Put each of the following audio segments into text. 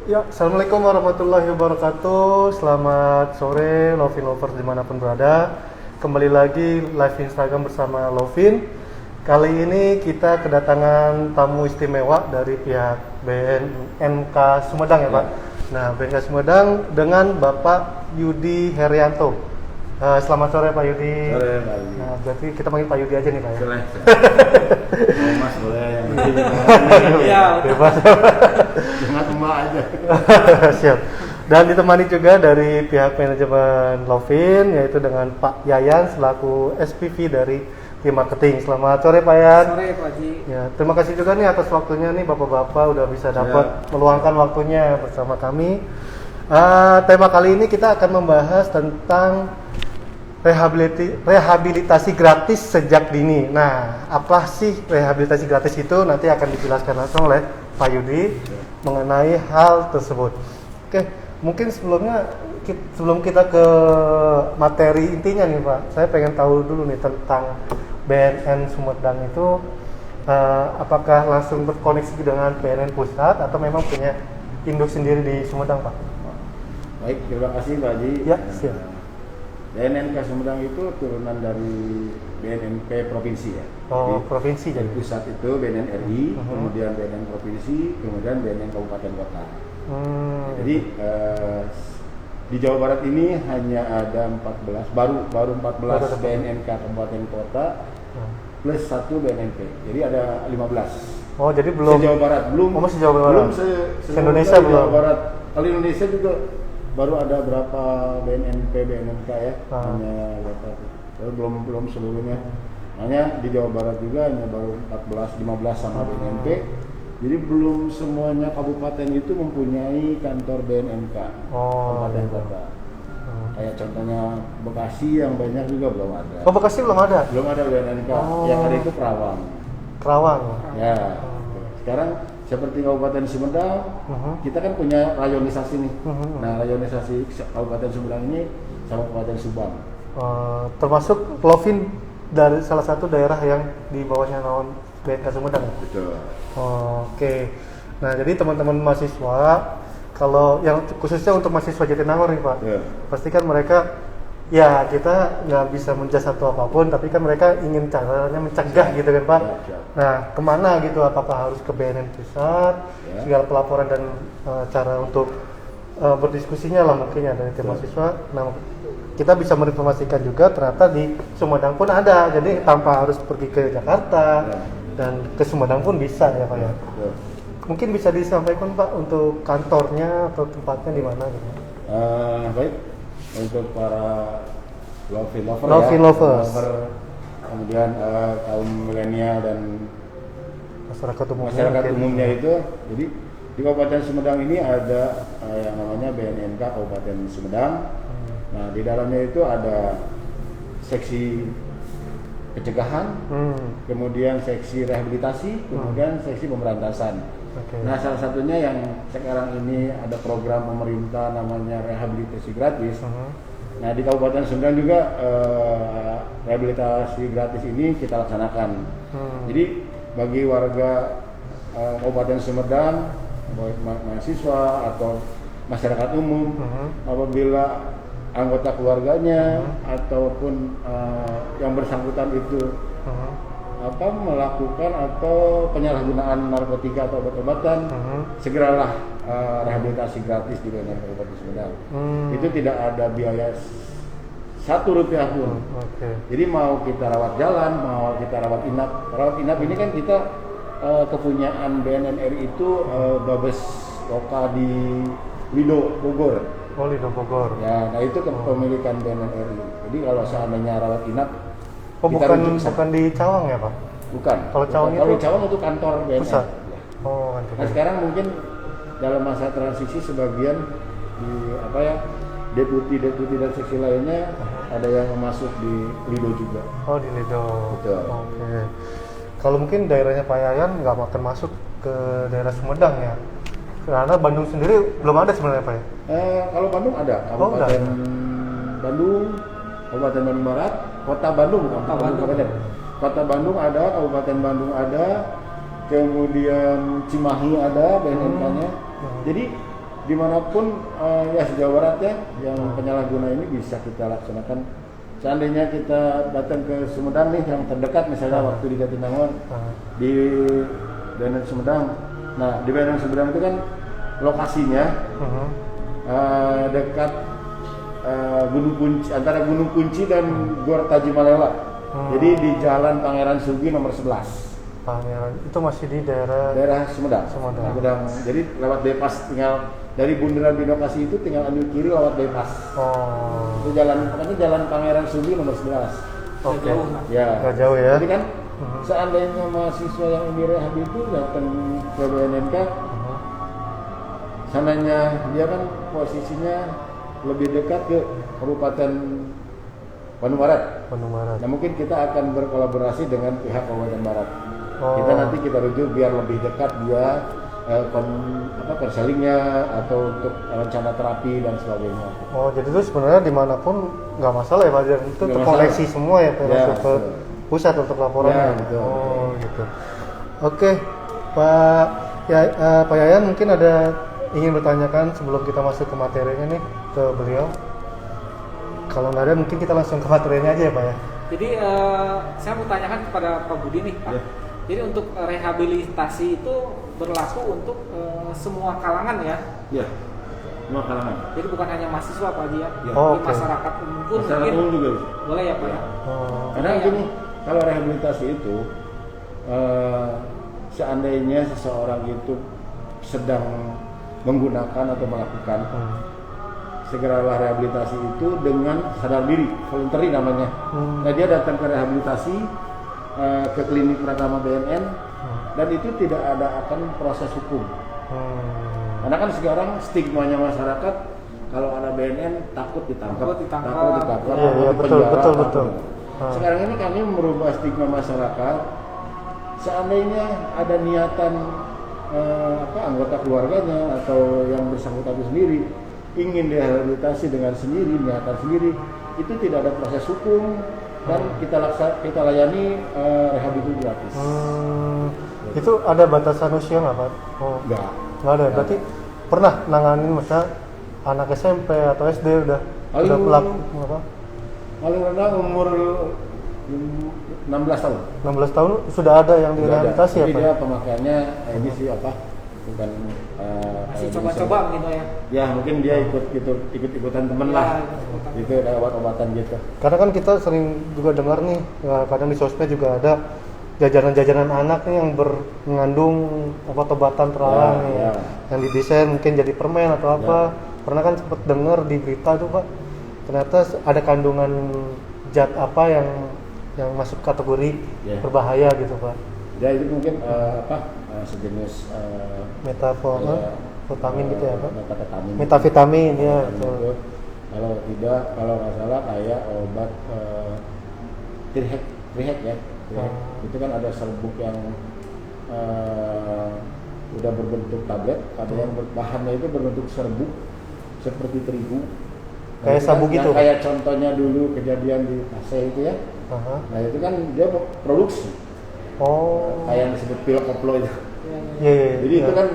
Ya, Assalamualaikum warahmatullahi wabarakatuh. Selamat sore, Lovin Lovers dimanapun berada. Kembali lagi live Instagram bersama Lovin. Kali ini kita kedatangan tamu istimewa dari pihak BNNK Sumedang ya Pak. Nah, BNNK Sumedang dengan Bapak Yudi Herianto. Selamat sore Pak Yudi. Sore Pak Yudi. Nah, berarti kita panggil Pak Yudi aja nih Pak ya. Boleh. Mas boleh. Iya, bebas. Jangan Mbak aja. Siap. Dan ditemani juga dari pihak manajemen Lovin, yaitu dengan Pak Yayan selaku SPV dari tim marketing. Selamat sore Pak Yayan. Sore Pak Haji. Ya, terima kasih juga nih atas waktunya nih Bapak-bapak udah bisa dapat meluangkan waktunya bersama kami. Tema kali ini kita akan membahas tentang rehabilitasi gratis sejak dini. Nah, apa sih rehabilitasi gratis itu? Nanti akan dijelaskan langsung oleh Pak Yudi mengenai hal tersebut. Oke, mungkin sebelum kita ke materi intinya nih Pak, saya pengen tahu dulu nih tentang BNN Sumedang itu apakah langsung berkoneksi dengan BNN Pusat atau memang punya induk sendiri di Sumedang Pak? Baik, terima kasih Pak Haji. Ya, siap. BNNK Sumedang itu turunan dari BNNP provinsi ya. Oh, provinsi Dari jadi. pusat itu BNN RI, kemudian BNN provinsi, kemudian BNN kabupaten kota. Jadi di Jawa Barat ini hanya ada 14, baru 14 BNNK kabupaten kota plus 1 BNNP. Jadi ada 15. Oh, jadi belum Se-Jawa Barat belum. Oh, masih Jawa Barat. Belum Se-Indonesia belum. Jawa Barat. Kalau Indonesia juga baru ada berapa BNNP BNNK ya. Hanya berapa tuh. Belum seluruhnya. Hanya di Jawa Barat juga hanya baru 15 sama BNNP. Jadi belum semuanya kabupaten itu mempunyai kantor BNNK. Kabupaten kota. Kayak contohnya Bekasi yang banyak juga belum ada. Oh, Bekasi belum ada? Belum ada BNNK. Yang ada itu Kerawang. Kerawang. Ya. Sekarang seperti Kabupaten Sumedang, kita kan punya rayonisasi nih. Nah, rayonisasi Kabupaten Sumedang ini sama Kabupaten Subang. Termasuk Lovin dari salah satu daerah yang di bawahnya naon BNK Sumedang. Betul. Oke. Nah, jadi teman-teman mahasiswa, kalau yang khususnya untuk mahasiswa Jatinangor nih Pak, pastikan mereka ya kita nggak bisa menjudge atau apapun, tapi kan mereka ingin caranya mencegah gitu kan Pak. Nah, kemana gitu? Apakah harus ke BNN Pusat? Segala pelaporan dan cara untuk berdiskusinya lah mungkin ya dari tim mahasiswa. Nah, kita bisa menginformasikan juga ternyata di Sumedang pun ada, jadi tanpa harus pergi ke Jakarta dan ke Sumedang pun bisa ya Pak ya. Mungkin bisa disampaikan Pak untuk kantornya atau tempatnya di mana gitu. Baik, untuk para Lovin lovers. Kemudian kaum milenial dan masyarakat umumnya itu, jadi di Kabupaten Sumedang ini ada yang namanya BNNK Kabupaten Sumedang. Nah, di dalamnya itu ada seksi pencegahan, kemudian seksi rehabilitasi, kemudian seksi pemberantasan. Nah, salah satunya yang sekarang ini ada program pemerintah namanya rehabilitasi gratis. Nah, di Kabupaten Sumedang juga rehabilitasi gratis ini kita laksanakan. Jadi bagi warga Kabupaten Sumedang, baik mahasiswa atau masyarakat umum, apabila anggota keluarganya ataupun yang bersangkutan itu melakukan atau penyalahgunaan narkotika atau obat-obatan, segeralah rehabilitasi gratis di BNN Kabupaten Sumedang. Itu tidak ada biaya Rp1 pun. Jadi mau kita rawat jalan, mau kita rawat inap ini kan kita kepunyaan BNN RI itu Babes Lokal di Lido Bogor. Oh, Lido Bogor. Ya, nah itu kepemilikan BNN RI. Jadi kalau seandainya rawat inap, bukan di Cawang ya Pak? Bukan. Kalau Cawang itu kantor BNN. Pusat. Oh, kantor. Nah, sekarang mungkin dalam masa transisi sebagian di deputi dan seksi lainnya ada yang masuk di Lido juga. Oh, di Lido. Betul. Oke. Kalau mungkin daerahnya Pak Yayan nggak akan masuk ke daerah Sumedang ya? Karena Bandung sendiri belum ada sebenarnya Pak ya? Kalau Bandung ada, Kabupaten Bandung, Kabupaten Bandung Barat, Kota Bandung, Kota Bandung ada, Kabupaten Bandung ada, kemudian Cimahi ada BNNK-nya. Jadi dimanapun ya sejauh barat ya yang penyalahguna ini bisa kita laksanakan. Seandainya kita datang ke Sumedang nih yang terdekat misalnya waktu di Jatinangor di BNN Sumedang. Nah di BNN Sumedang itu kan lokasinya dekat Gunung Kunci, antara Gunung Kunci dan Gor Tajimalela. Jadi di Jalan Pangeran Sugi nomor 11. Pangeran itu masih di daerah Sumedang. Jadi lewat bypass, tinggal dari bundaran Binokasi itu tinggal ambil kiri lewat bypass. Itu pokoknya jalan Pangeran Sugi nomor 11. Oke. Ya. Nggak jauh ya. Jadi kan seandainya mahasiswa yang ini rehab itu datang ke BNNK, sananya dia kan posisinya lebih dekat ke Kabupaten Bandung Barat. Nah mungkin kita akan berkolaborasi dengan pihak Kabupaten Barat. Kita rujuk biar lebih dekat dia konselingnya atau untuk rencana terapi dan sebagainya. Jadi itu sebenarnya dimanapun nggak masalah ya Pak, itu terkoneksi semua ya masuk ke pusat untuk laporannya. Betul. Gitu. Oke, Pak Yayan mungkin ada ingin bertanyakan sebelum kita masuk ke materinya nih ke beliau. Kalau nggak ada mungkin kita langsung ke materinya aja ya Pak ya. Jadi saya mau tanyakan kepada Pak Budi nih Pak. Jadi untuk rehabilitasi itu berlaku untuk semua kalangan ya? Iya, semua kalangan. Jadi bukan hanya mahasiswa Pak Haji ya? Di masyarakat umum pun masyarakat umum juga boleh ya Pak ya? Karena gini, kalau rehabilitasi itu seandainya seseorang itu sedang menggunakan atau melakukan segeralah rehabilitasi itu dengan sadar diri, voluntary namanya. Nah dia datang ke rehabilitasi ke klinik Pratama BNN dan itu tidak ada akan proses hukum. Karena kan sekarang stigmanya masyarakat kalau ada BNN takut ditangkap. Betul. Sekarang ini kami merubah stigma masyarakat. Seandainya ada niatan anggota keluarganya atau yang bersangkutan itu sendiri ingin direhabilitasi dengan sendiri, niatan sendiri, itu tidak ada proses hukum dan kita layani rehab itu gratis. Itu ada batasan usia nggak Pak? Nggak ada. Berarti pernah nanganin masa anak SMP atau SD udah pelaku apa? Paling rendah umur 16 tahun. 16 tahun sudah ada yang direhabilitasi ya Pak? Tapi dia pemakaiannya ini sih bukan masih coba-coba gitu ya? Ya mungkin dia ikut-ikutan temen lah. Itu ada obat-obatan gitu. Karena kan kita sering juga dengar nih, kadang di sosmed juga ada jajanan-jajanan anak nih yang mengandung obat-obatan terlarang yang didesain mungkin jadi permen atau apa. Pernah kan sempat dengar di berita tuh Pak, ternyata ada kandungan zat apa yang masuk kategori berbahaya gitu Pak. Ya itu mungkin sejenis metavitamin gitu ya Pak. Metavitamin ya. Kalau nggak salah kayak obat Trihek ya. Itu kan ada serbuk yang udah berbentuk tablet, ada yang bahannya itu berbentuk serbuk seperti terigu. Kayak sabu gitu. Kayak contohnya dulu kejadian di Aceh itu ya. Nah itu kan dia produksi. Kayak yang disebut pil koplo itu. Jadi itu kan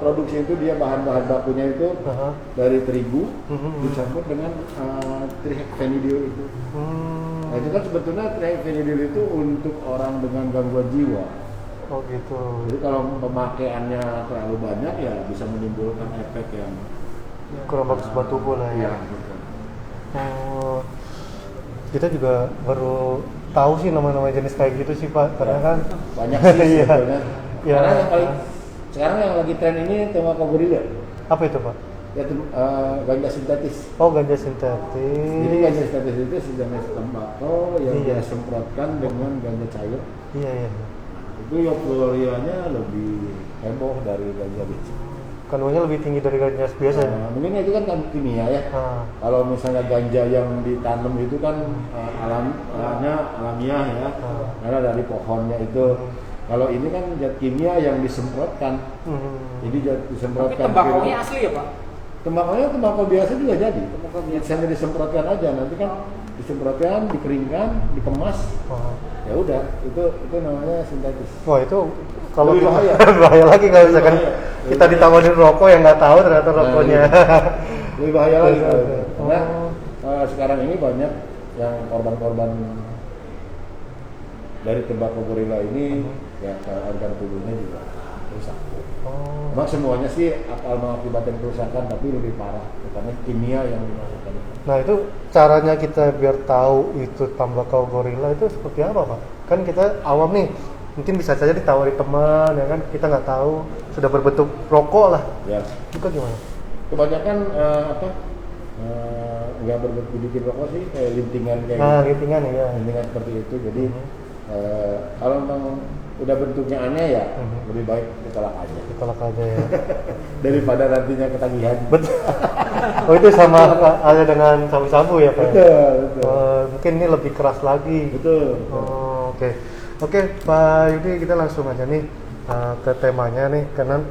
produksi itu dia bahan-bahan bakunya itu dari terigu dicampur dengan trihexyphenidyl itu. Nah itu kan sebetulnya trihexyphenidyl itu untuk orang dengan gangguan jiwa. Gitu. Jadi kalau pemakaiannya terlalu banyak ya bisa menimbulkan efek yang kurang bagus buat tubuh lah ya. Betul. Kita juga baru tahu sih nama-nama jenis kayak gitu sih Pak, karena kan banyak sih sebetulnya. Karena yang paling sekarang yang lagi tren ini tembakau-gorilla. Apa itu Pak? Yaitu ganja sintetis. Ganja sintetis. Jadi ganja sintetis itu sejenis tembakau yang disemprotkan dengan ganja cair. Iya. Itu euforianya lebih heboh dari ganja biji. Kandungannya lebih tinggi dari ganja biasa. Mungkin itu kan kimia ya. Kalau misalnya ganja yang ditanam itu kan alamiah ya, karena dari pohonnya itu. Kalau ini kan zat kimia yang disemprotkan. Jadi disemprotkan. Tapi tembakaunya asli ya Pak? tembakau biasa juga jadi. Tembakau biasa. Misalnya disemprotkan aja, nanti kan disemprotkan, dikeringkan, dikemas. Ya udah, itu namanya sintetis. Wah itu kalau Lebih bahaya. bahaya lagi kalau misalkan Bahaya. kita ditawarin rokok yang nggak tahu ternyata rokoknya. Lebih bahaya lagi kalau itu. Oh. Karena sekarang ini banyak yang korban-korban dari tembakau gorila ini ya organ tubuhnya juga rusak. Memang semuanya sih akan mengakibatkan kerusakan, tapi lebih parah karena kimia yang dimasukkan. Nah itu caranya kita biar tahu itu tembakau gorila itu seperti apa Pak? Kan kita awam nih, mungkin bisa saja ditawari teman ya kan, kita nggak tahu sudah berbentuk rokok lah. Ya. Itu gimana? Kebanyakan nggak berbentuk bikin rokok sih, kayak lintingan kayak gitu. Lintingan ya. Lintingan seperti itu. Jadi kalau memang udah bentuknya aneh ya lebih baik ditolak aja. Ditolak aja ya. Daripada nantinya ketagihan. Betul. Oh itu sama ada dengan sabu-sabu ya Pak? Betul. Mungkin ini lebih keras lagi. Betul. Oh, Oke Pak Yudi, kita langsung aja nih ke temanya nih, karena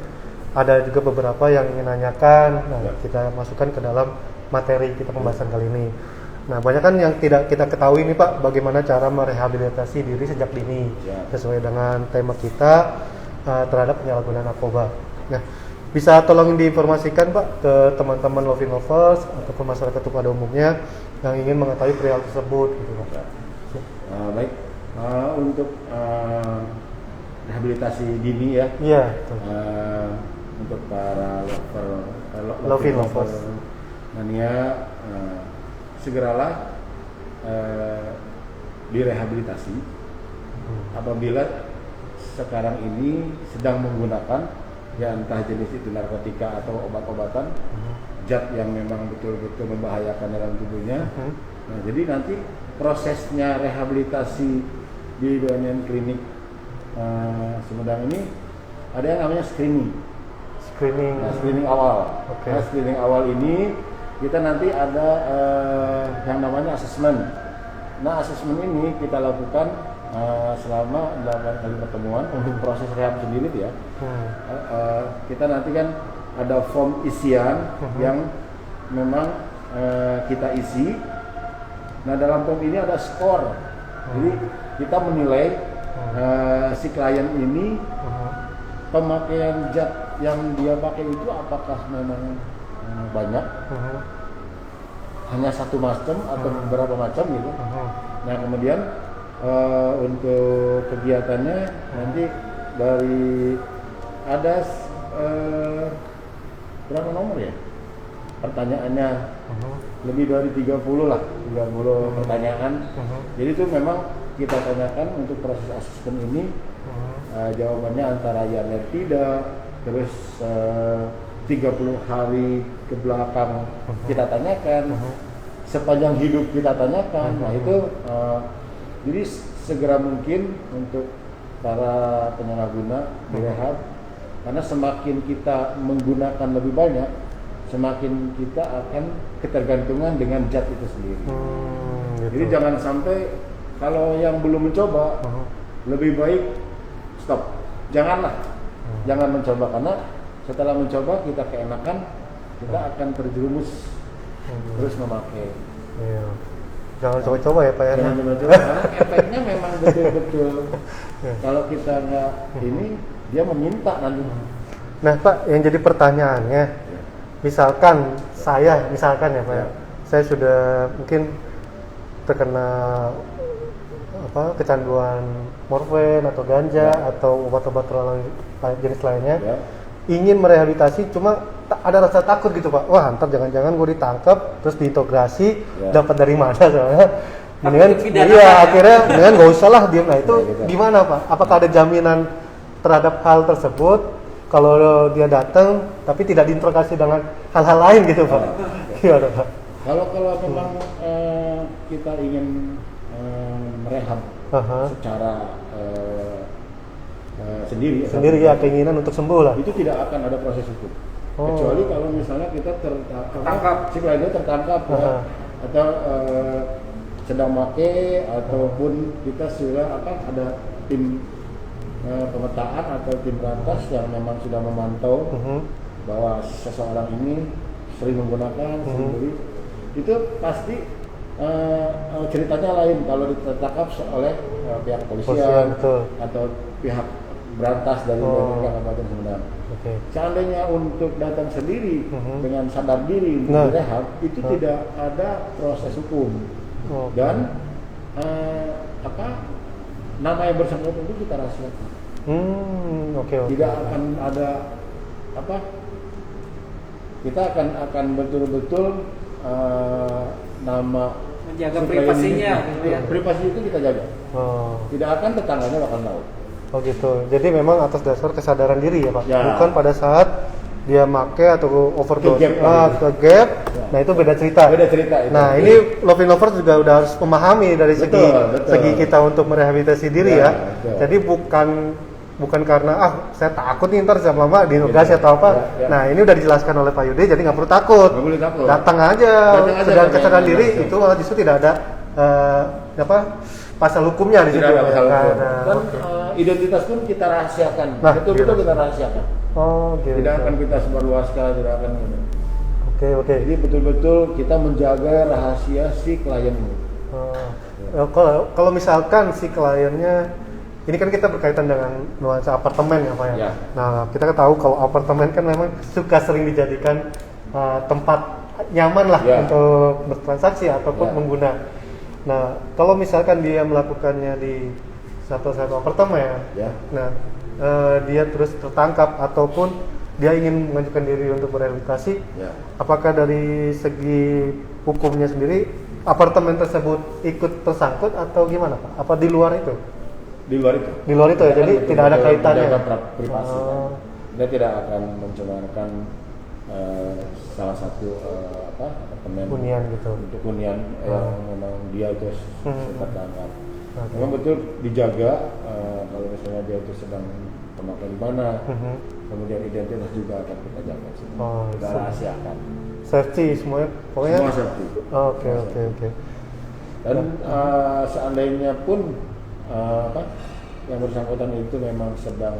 ada juga beberapa yang ingin nanyakan. Nah, kita masukkan ke dalam materi kita pembahasan kali ini. Nah, banyak kan yang tidak kita ketahui nih Pak, bagaimana cara merehabilitasi diri sejak dini sesuai dengan tema kita terhadap penyalahgunaan narkoba. Nah, bisa tolong diinformasikan Pak ke teman-teman Loving Lovers ataupun masyarakat pada umumnya yang ingin mengetahui perihal tersebut gitu Pak. Baik, untuk rehabilitasi dini ya. Iya. Untuk para Loving Lovers mania, segeralah direhabilitasi apabila sekarang ini sedang menggunakan ya entah jenis itu narkotika atau obat-obatan zat yang memang betul-betul membahayakan dalam tubuhnya. Nah, jadi nanti prosesnya rehabilitasi di BNN Klinik Sumedang ini ada yang namanya screening. Nah, screening awal. Nah, screening awal ini kita nanti ada yang namanya asesmen. Nah, asesmen ini kita lakukan selama 8 kali pertemuan untuk proses rehab sendiri ya. Kita nanti kan ada form isian yang memang kita isi. Nah, dalam form ini ada skor. Jadi kita menilai si klien ini pemakaian zat yang dia pakai itu apakah memang banyak, hanya satu macam atau beberapa macam gitu. Nah, kemudian untuk kegiatannya nanti dari ada berapa nomor ya pertanyaannya, lebih dari 30 lah, 30 pertanyaan. Jadi itu memang kita tanyakan untuk proses asesmen ini, jawabannya antara ya dan tidak, terus 30 hari ke belakang kita tanyakan, sepanjang hidup kita tanyakan. Nah itu jadi segera mungkin untuk para penyalahguna direhab, karena semakin kita menggunakan lebih banyak, semakin kita akan ketergantungan dengan zat itu sendiri. Gitu. Jadi jangan sampai kalau yang belum mencoba, lebih baik stop, jangan mencoba, karena setelah mencoba kita keenakan, kita akan terjerumus terus memakai. Iya. Jangan coba-coba ya Pak ya. Jangan coba-coba, karena efeknya memang betul-betul kalau kita nggak ini, dia meminta nanti. Nah Pak, yang jadi pertanyaannya, misalkan saya ya Pak ya, saya sudah mungkin terkena kecanduan morfin atau ganja atau obat-obat jenis lainnya, ingin merehabilitasi, cuma ada rasa takut gitu Pak. Wah, ntar jangan-jangan gue ditangkap terus diintegrasi, dapat dari mana soalnya. Mendingan akhirnya mendingan gak usah lah diem. Nah itu gimana Pak? Apakah ada jaminan terhadap hal tersebut kalau dia datang tapi tidak diintegrasi dengan hal-hal lain gitu Pak? Gimana Pak? Kalau memang kita ingin merehab secara sendiri ya, keinginan untuk sembuh lah, itu tidak akan ada proses hukum. Kecuali kalau misalnya kita tertangkap, si kliennya tertangkap ya, atau sedang make, ataupun kita sudah ada tim pemetaan atau tim berantas yang memang sudah memantau bahwa seseorang ini sering menggunakan, sering beli, itu pasti ceritanya lain kalau ditangkap oleh pihak kepolisian atau pihak berantas dari Kabupaten Sumedang. Seandainya untuk datang sendiri dengan sadar diri untuk direhab, itu tidak ada proses hukum dan nama yang bersangkutan itu kita rahasiakan. Tidak akan ada kita akan betul-betul nama menjaga privasinya gitu ya. Privasi itu kita jaga. Tidak akan tetangganya bakal tahu. Oh gitu. Jadi memang atas dasar kesadaran diri ya Pak. Bukan pada saat dia make atau overdose ke gap. Nah itu beda cerita. Itu. Nah ini loving lovers juga udah harus memahami dari segi kita untuk merehabilitasi diri ya. Jadi bukan karena saya takut nih ntar lama-lama diintegrasi atau apa. Nah ini udah dijelaskan oleh Pak Yudi, jadi nggak perlu takut. Datang aja. Sedang kesadaran diri itu justru tidak ada pasal hukumnya di situ. Dan identitas pun kita rahasiakan. Betul-betul kita rahasiakan. Gitu. Tidak akan kita sebarluaskan, tidak akan. Oke. Jadi betul-betul kita menjaga rahasia si klien. Kalau misalkan si kliennya, ini kan kita berkaitan dengan nuansa apartemen ya Pak ya. Nah kita tahu kalau apartemen kan memang suka sering dijadikan tempat nyaman lah untuk bertransaksi ataupun mengguna. Nah kalau misalkan dia melakukannya di satu apartemen, nah dia terus tertangkap ataupun dia ingin mengajukan diri untuk berrehabilitasi, apakah dari segi hukumnya sendiri apartemen tersebut ikut tersangkut atau gimana Pak? Apa di luar itu? Di luar itu ya, jadi tidak ada kaitannya. Privasi. Dia tidak akan mencemarkan salah satu apartemen hunian gitu. Untuk hunian yang memang dia itu tertangkap. Memang betul dijaga kalau misalnya dia itu sedang memakai di mana, kemudian identitas juga akan kita jaga, kita rahasiakan. Safety semuanya, pokoknya. Semua safety. Oke. Dan seandainya pun yang bersangkutan itu memang sedang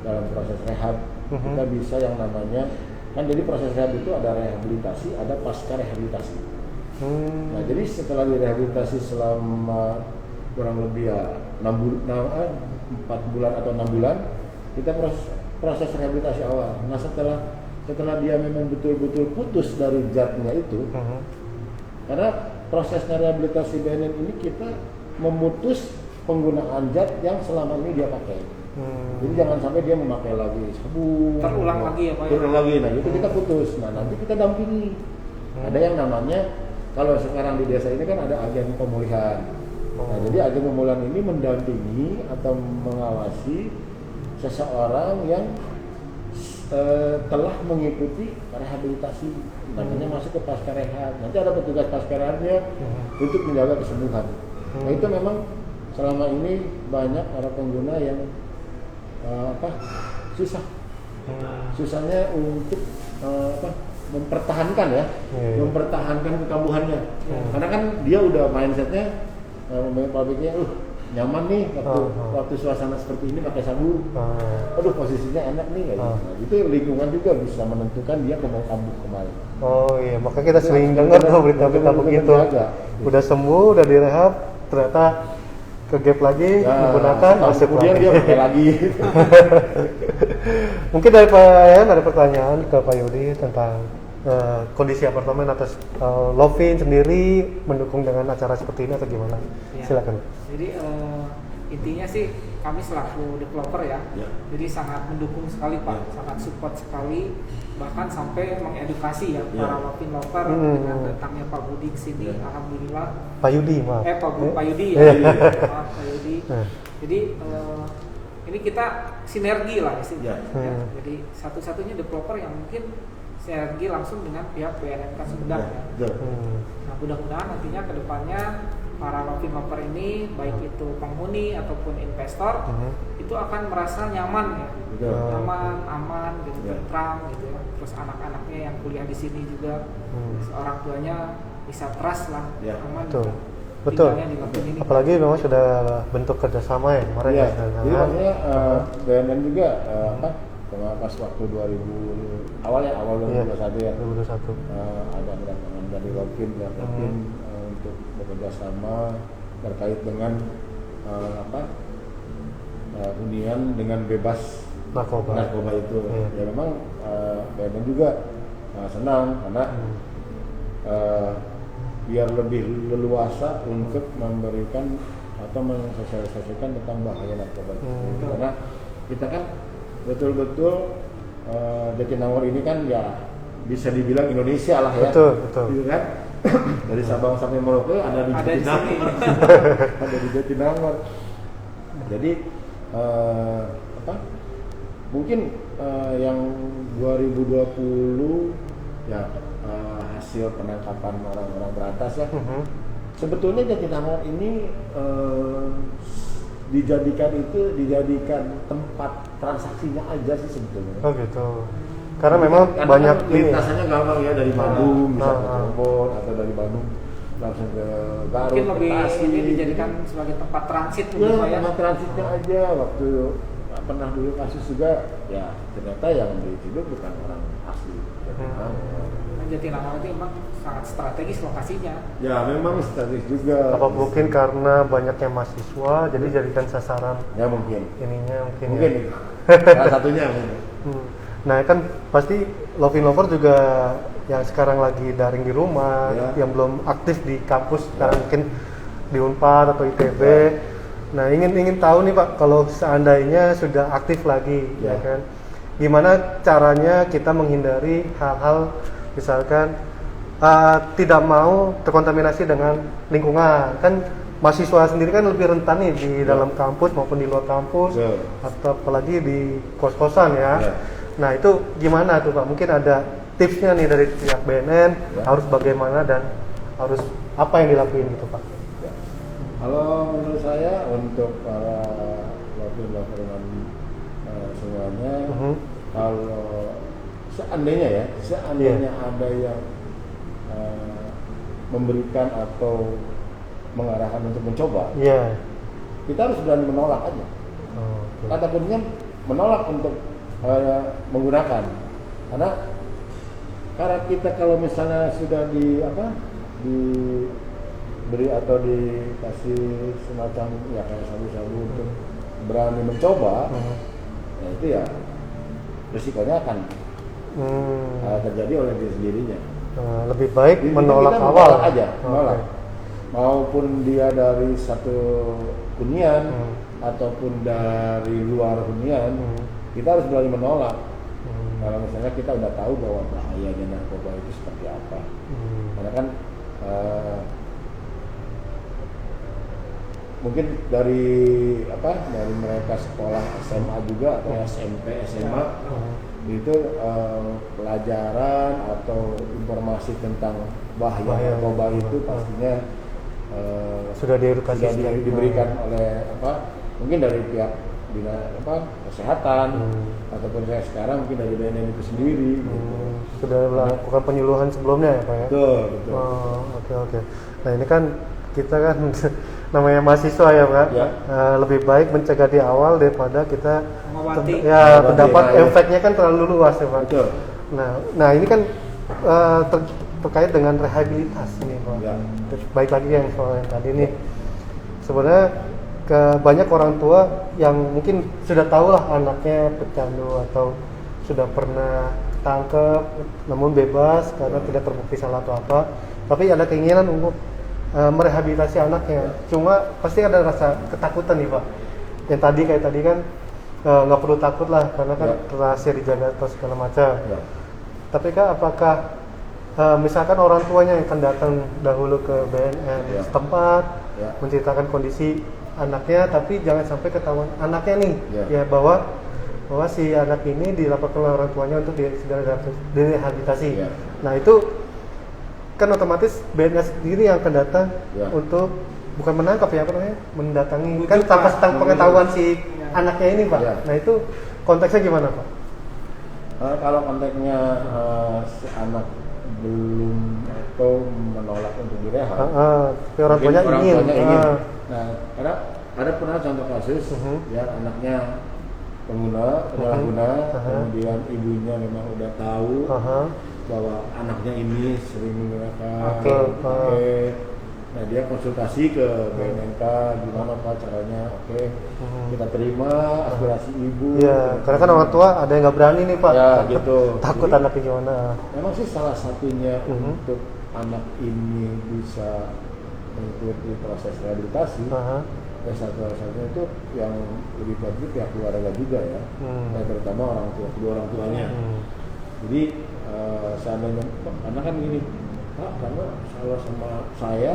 dalam proses rehab, kita bisa yang namanya kan, jadi proses rehab itu ada rehabilitasi, ada pasca rehabilitasi. Nah jadi setelah direhabilitasi selama kurang lebih 4 bulan atau 6 bulan, kita proses rehabilitasi awal. Nah setelah dia memang betul-betul putus dari zatnya itu, karena prosesnya rehabilitasi BNN ini kita memutus penggunaan zat yang selama ini dia pakai. Jadi jangan sampai dia memakai lagi sabu. Terulang lagi ya Pak. Terulang lagi, nah itu kita putus. Nah nanti kita dampingi. Ada yang namanya, kalau sekarang di desa ini kan ada agen pemulihan. Nah jadi agen pemulihan ini mendampingi atau mengawasi seseorang yang telah mengikuti rehabilitasi, namanya masuk ke pasca rehab. Nanti ada petugas pasca rehabnya untuk menjaga kesembuhan. Nah itu memang selama ini banyak para pengguna yang susahnya untuk mempertahankan mempertahankan kekambuhannya. Karena kan dia udah mindsetnya pabriknya nyaman nih waktu suasana seperti ini pakai sabu. Aduh posisinya enak nih Nah, itu lingkungan juga bisa menentukan dia mau kambuh kembali. Makanya kita sering dengar tuh berita-berita begitu. Udah sembuh, udah direhab, ternyata ke gap lagi, menggunakan masuk kemudian dia pakai lagi. Mungkin ada pertanyaan ke Pak Yudi tentang kondisi apartemen atas Lovin sendiri mendukung dengan acara seperti ini atau gimana? Silakan. Jadi intinya sih kami selaku developer jadi sangat mendukung sekali Pak, sangat support sekali, bahkan sampai mengedukasi para Lovin lover dengan datangnya Pak Budi ke sini. Alhamdulillah. Pak Yudi, maaf. Pak Yudi ya. Maaf Pak Yudi. Jadi ini kita sinergi lah istilahnya. Jadi satu-satunya developer yang mungkin sinergi langsung dengan pihak BNNK Sumedang Nah mudah-mudahan nantinya ke depannya para Lovin lover ini baik itu penghuni ataupun investor itu akan merasa nyaman nyaman, aman gitu, tentram gitu ya. Terus anak-anaknya yang kuliah di sini juga orang tuanya bisa trust lah, aman. Betul. Apalagi memang sudah bentuk kerjasama ya kemarin. Jadi makanya BNN juga pas waktu 2000 awal 2021 ya. 2021. Ada kedatangan dari Lopin untuk bekerja sama terkait dengan hunian dengan bebas narkoba itu. Ya memang BNN juga senang karena biar lebih leluasa untuk memberikan atau mensosialisasikan tentang bahaya narkoba itu. Karena kita kan betul-betul Jatinangor ini kan ya bisa dibilang Indonesia lah ya. Betul. Gitu kan? Dari Sabang sampai Merauke ada di Jatinangor. Ada di Jatinangor. Jadi mungkin yang 2020 ya hasil penangkapan orang-orang berantas ya. Sebetulnya Jatinangor ini dijadikan tempat transaksinya aja sih sebetulnya. Oh gitu. Karena memang banyak lintasannya gampang ya, dari Bandung bisa ke Cirebon atau dari Bandung langsung ke Garut. Mungkin lebih ini dijadikan sebagai tempat transit ya. Tempat transitnya aja. Waktu pernah dulu kasus juga ya ternyata yang diciduk bukan orang asli Jatinangor. Jatinangor itu memang sangat strategis lokasinya. Ya memang strategis juga. Apa mungkin karena banyaknya mahasiswa jadi jadikan sasaran? Ya mungkin. Ininya mungkin. Ya. Salah satunya. Nah kan pasti Lovin Lover juga yang sekarang lagi daring di rumah, yang belum aktif di kampus, sekarang mungkin di Unpad atau ITB. Nah ingin tahu nih Pak, kalau seandainya sudah aktif lagi, ya kan, gimana caranya kita menghindari hal-hal misalkan tidak mau terkontaminasi dengan lingkungan. Kan mahasiswa sendiri kan lebih rentan nih di dalam kampus maupun di luar kampus, atau apalagi di kos-kosan ya. Nah itu gimana tuh Pak? Mungkin ada tipsnya nih dari pihak BNN, harus bagaimana dan harus apa yang dilakuin gitu Pak? Kalau menurut saya untuk para Lovin semuanya, kalau seandainya ada yang memberikan atau mengarahkan untuk mencoba, kita harus berani menolak aja. Kata kuncinya menolak untuk menggunakan, karena kita kalau misalnya sudah diberi atau dikasih semacam ya kayak sabu-sabu untuk berani mencoba, ya itu ya risikonya akan terjadi oleh diri sendirinya. Lebih baik menolak awal aja, menolak. Maupun dia dari satu hunian ataupun dari luar hunian, kita harus berani menolak. Kalau misalnya kita udah tahu bahwa bahayanya narkoba itu seperti apa. Karena kan mungkin dari mereka sekolah SMA juga atau SMP SMA itu pelajaran atau informasi tentang bahaya narkoba itu pastinya sudah diedukasi, diberikan oleh mungkin dari pihak kesehatan ataupun saya sekarang mungkin dari BNN itu sendiri. Sudah melakukan penyuluhan sebelumnya ya Pak ya? Betul. Oke. Nah ini kan kita kan namanya mahasiswa ya Pak, lebih baik mencegah di awal daripada kita mendapat efeknya kan terlalu luas ya Pak. Betul. Nah ini kan terkait dengan rehabilitasi nih Pak. Baik lagi yang soal yang tadi nih, sebenarnya banyak orang tua yang mungkin sudah tahu lah anaknya pecandu atau sudah pernah tangkap namun bebas karena tidak terbukti salah atau apa, tapi ada keinginan untuk merehabilitasi anaknya. Cuma pasti ada rasa ketakutan nih Pak. Yang kayak tadi kan nggak perlu takut lah karena kan rahasia dijaga atau segala macam. Tapi Kak, apakah misalkan orang tuanya yang akan datang dahulu ke BNN setempat menceritakan kondisi anaknya, tapi jangan sampai ketahuan anaknya nih ya bahwa si anak ini dilaporkan oleh orang tuanya untuk direhabilitasi. Nah itu kan otomatis BNN sendiri yang akan datang untuk bukan menangkap ya, mendatangi kan tanpa pengetahuan si anaknya ini Pak. Nah itu konteksnya gimana Pak? Kalau konteksnya si anak belum atau menolak untuk direhab, tapi orang tuanya ingin. Nah, karena ada pernah contoh kasus ya anaknya penyalahguna, kemudian ibunya memang udah tahu bahwa anaknya ini sering menggunakan. Nah dia konsultasi ke BNNK gimana Pak caranya, kita terima aspirasi ibu. Iya, karena kan orang tua ada yang nggak berani nih Pak. Ya gitu. Takut jadi, anaknya gimana. Memang sih salah satunya untuk anak ini bisa mengikuti proses rehabilitasi. Ya satu-satunya itu yang lebih baik pihak keluarga juga ya, dan terutama kedua orang tuanya. Jadi seandainya, karena kan gini, Pak, karena salah sama saya,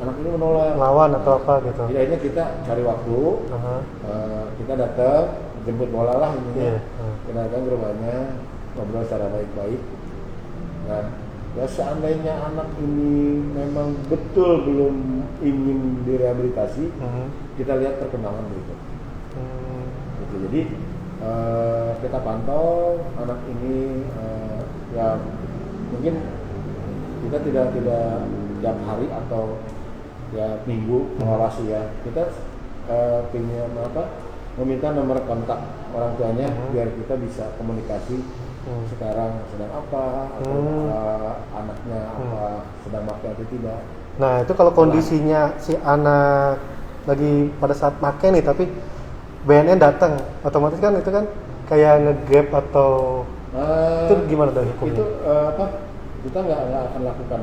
anak ini menolak. Lawan atau apa gitu. Jadi akhirnya kita cari waktu, kita datang, jemput bola lah ini. Kita datang ke rumahnya, ngobrol secara baik-baik. Nah, ya seandainya anak ini memang betul belum ingin direhabilitasi, kita lihat perkembangan berikut. Gitu. Jadi kita pantau anak ini, ya mungkin kita tidak tiap hari atau ya minggu mengawasi ya. Kita meminta nomor kontak orang tuanya biar kita bisa komunikasi. Sekarang sedang apa atau anaknya apa sedang pakai atau tidak. Nah itu kalau kondisinya si anak lagi pada saat pakai nih tapi BNN datang, otomatis kan itu kan kayak nge-gap atau itu gimana dari hukumnya? Itu kita nggak akan lakukan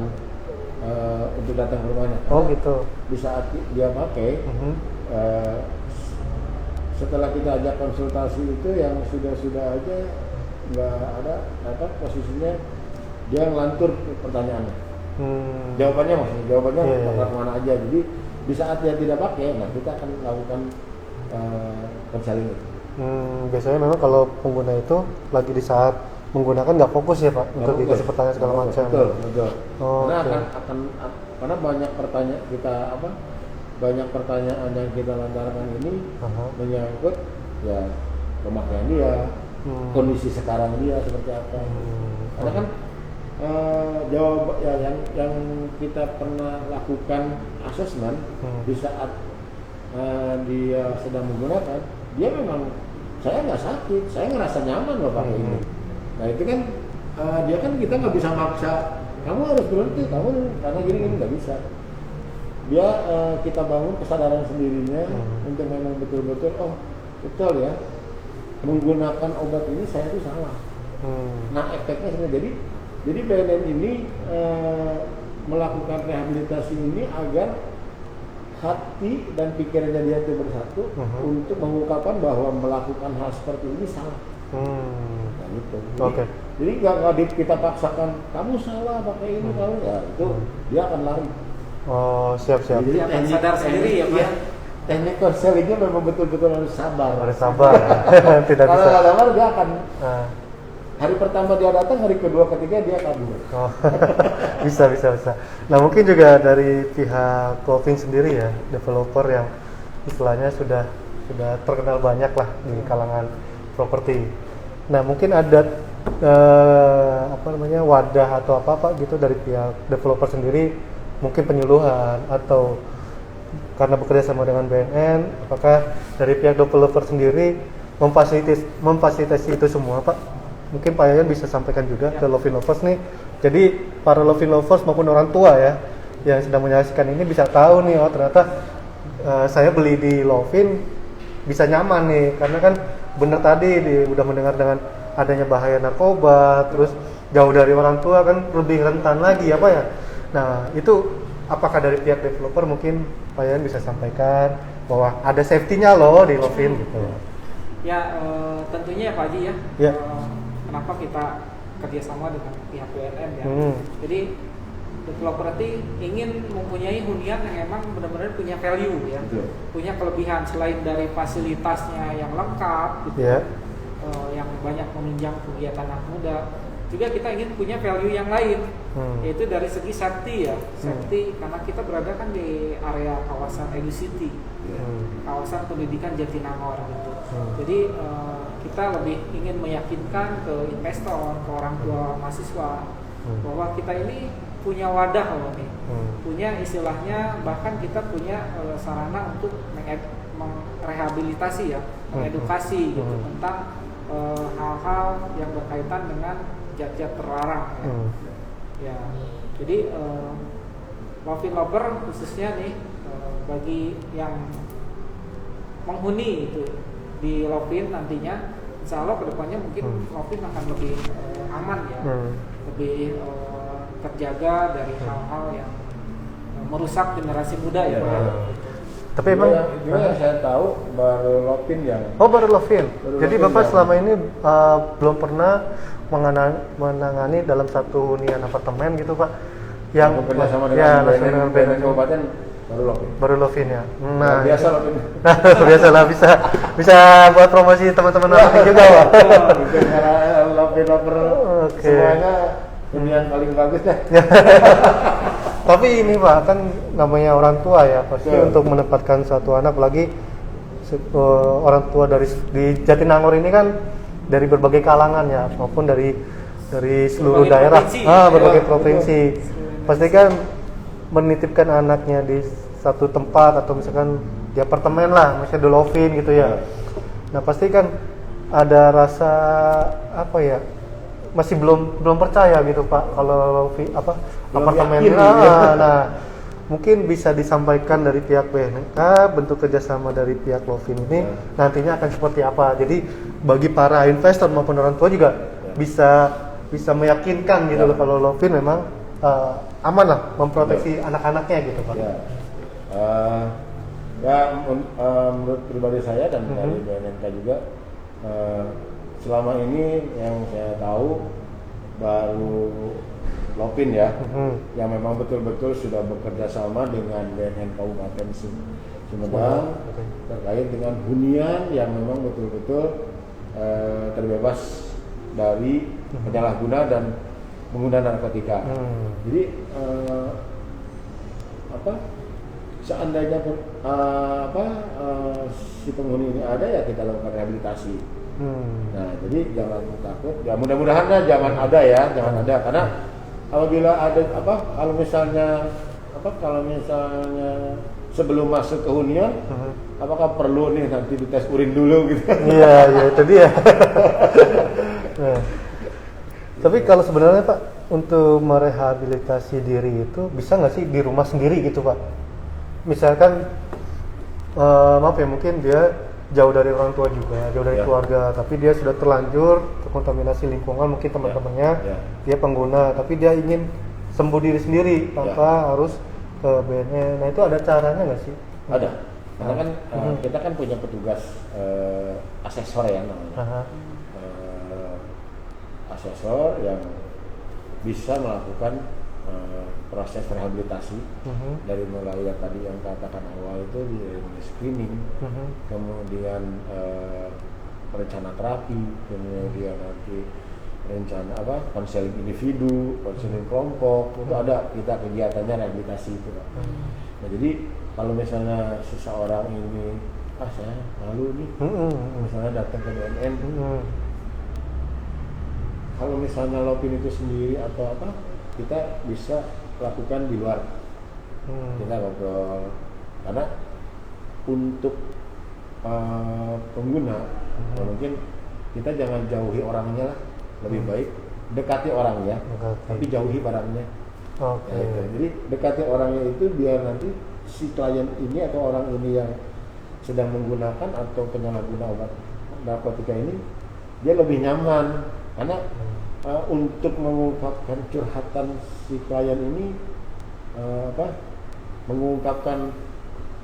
untuk datang ke rumahnya. Oh gitu. Di saat dia pakai, setelah kita ajak konsultasi itu yang sudah aja nggak ada posisinya dia ngelantur pertanyaannya. Jawabannya kemana aja. Jadi di saat dia tidak pakai, nah kita akan lakukan konseling itu. Biasanya memang kalau pengguna itu lagi di saat menggunakan nggak fokus ya Pak untuk dikasih pertanyaan segala macam. Betul. Karena banyak pertanyaan yang kita lantarkan ini menyangkut ya pemakaian dia, kondisi sekarang dia seperti apa. Karena kan jawab ya yang kita pernah lakukan asesmen di saat dia sedang menggunakan, dia memang saya nggak sakit, saya ngerasa nyaman loh pakai ini. Nah itu kan dia kan kita nggak bisa maksa kamu harus berhenti, karena gini nggak bisa. Dia kita bangun kesadaran sendirinya untuk memang betul-betul betul ya menggunakan obat ini saya itu salah. Nah efeknya sebenarnya jadi BNN ini melakukan rehabilitasi ini agar hati dan pikirannya dia itu bersatu untuk mengungkapkan bahwa melakukan hal seperti ini salah. Nah, gitu. Jadi nggak kita paksakan kamu salah pakai ini kamu ya itu dia akan lari. Oh siap. Jadi akan sadar sendiri ya Pak. Teknik konselingnya memang betul-betul harus sabar. Tidak bisa. Kalau nggak sabar dia akan. Hari pertama dia datang, hari kedua, ketiga dia kabur. Bisa. Nah mungkin juga dari pihak Lovin sendiri ya, developer yang istilahnya sudah terkenal banyak lah di kalangan properti. Nah mungkin ada wadah atau apa gitu dari pihak developer sendiri, mungkin penyuluhan atau karena bekerja sama dengan BNN, apakah dari pihak developer sendiri memfasilitasi itu semua Pak? Mungkin Pak Yayan bisa sampaikan juga ke Lovin Lovers nih. Jadi para Lovin Lovers maupun orang tua ya yang sedang menyaksikan ini bisa tahu nih, ternyata saya beli di Lovin bisa nyaman nih, karena kan benar tadi udah mendengar dengan adanya bahaya narkoba, terus jauh dari orang tua kan lebih rentan lagi ya Pak ya. Nah itu apakah dari pihak developer mungkin Pak Yayan bisa sampaikan bahwa ada safety-nya loh di Lovin gitu. Ya tentunya ya Pak Haji ya. Kenapa kita kerjasama dengan pihak BNN ya? Jadi developer itu ingin mempunyai hunian yang memang benar-benar punya value ya, punya kelebihan selain dari fasilitasnya yang lengkap, gitu, yang banyak menunjang kegiatan anak muda. Juga kita ingin punya value yang lain, yaitu dari segi safety ya, safety karena kita berada kan di area kawasan Edu City, kawasan pendidikan Jatinangor gitu. Jadi kita lebih ingin meyakinkan ke investor, ke orang tua mahasiswa bahwa kita ini punya wadah loh nih, punya istilahnya bahkan kita punya sarana untuk merehabilitasi ya, mengedukasi gitu tentang hal-hal yang berkaitan dengan zat-zat terlarang ya. Ya, jadi Lovin Lover khususnya nih bagi yang menghuni itu di Lovin nantinya, insya Allah kedepannya mungkin Lovin akan lebih aman ya, lebih terjaga dari hal-hal yang merusak generasi muda ya. Tapi emang yang saya tahu baru Lovin yang baru Lovin. Jadi Lovin Bapak yang selama ini belum pernah menangani dalam satu hunian apartemen gitu Pak, yang bekerja sama dengan BNN Kabupaten baru Lovin ya. Nah, biasa Lovin. Biasalah, bisa buat promosi teman-teman Lovin juga Pak. Lovin Lover semuanya hunian paling bagus deh. Tapi ini Pak, kan namanya orang tua ya, pasti untuk menempatkan satu anak, apalagi orang tua di Jatinangor ini kan dari berbagai kalangan ya, maupun dari seluruh daerah, berbagai provinsi. Pasti kan menitipkan anaknya di satu tempat atau misalkan di apartemen lah, misalnya di Lovin gitu ya. Nah pasti kan ada rasa apa ya, masih belum percaya gitu Pak kalau apartemen yakin, nah mungkin bisa disampaikan dari pihak BNK bentuk kerjasama dari pihak Lovin ini nantinya akan seperti apa. Jadi bagi para investor maupun orang tua juga bisa meyakinkan gitu loh kalau Lovin memang aman lah memproteksi anak-anaknya gitu Pak. Menurut pribadi saya dan dari BNK juga, selama ini yang saya tahu baru Lovin ya, yang memang betul-betul sudah bekerja sama dengan BNN Kabupaten Sumedang terkait dengan hunian yang memang betul-betul terbebas dari penyalahguna dan pengguna narkotika. Jadi seandainya si penghuni ini ada ya kita lakukan rehabilitasi. Nah jadi jangan takut ya, mudah-mudahan jangan ada ya, jangan ada, karena apabila ada kalau misalnya sebelum masuk ke hunian apakah perlu nih nanti dites urin dulu gitu. Iya itu dia. Nah, tapi kalau sebenarnya Pak untuk merehabilitasi diri itu bisa nggak sih di rumah sendiri gitu Pak? Misalkan maaf ya, mungkin dia jauh dari orang tua juga, jauh dari keluarga, tapi dia sudah terlanjur terkontaminasi lingkungan, mungkin teman-temannya dia pengguna, tapi dia ingin sembuh diri sendiri tanpa harus ke BNN. Nah itu ada caranya nggak sih? Ada, karena kan kita kan punya petugas asesor ya namanya, asesor yang bisa melakukan proses rehabilitasi dari mulai yang tadi yang katakan awal itu di screening, kemudian rencana terapi, kemudian nanti rencana konseling individu, konseling kelompok, itu ada kita kegiatannya rehabilitasi itu Pak. Nah jadi kalau misalnya seseorang ini saya malu nih, misalnya datang ke BNN, kalau misalnya Lovin itu sendiri atau kita bisa lakukan di luar, kita ngobrol, karena untuk pengguna mungkin kita jangan jauhi orangnya lah, lebih baik dekati orangnya, tapi jauhi barangnya. Jadi dekati orangnya itu biar nanti si klien ini atau orang ini yang sedang menggunakan atau penyalahguna obat narkotika ini dia lebih nyaman, karena untuk mengungkapkan curhatan si klien ini, mengungkapkan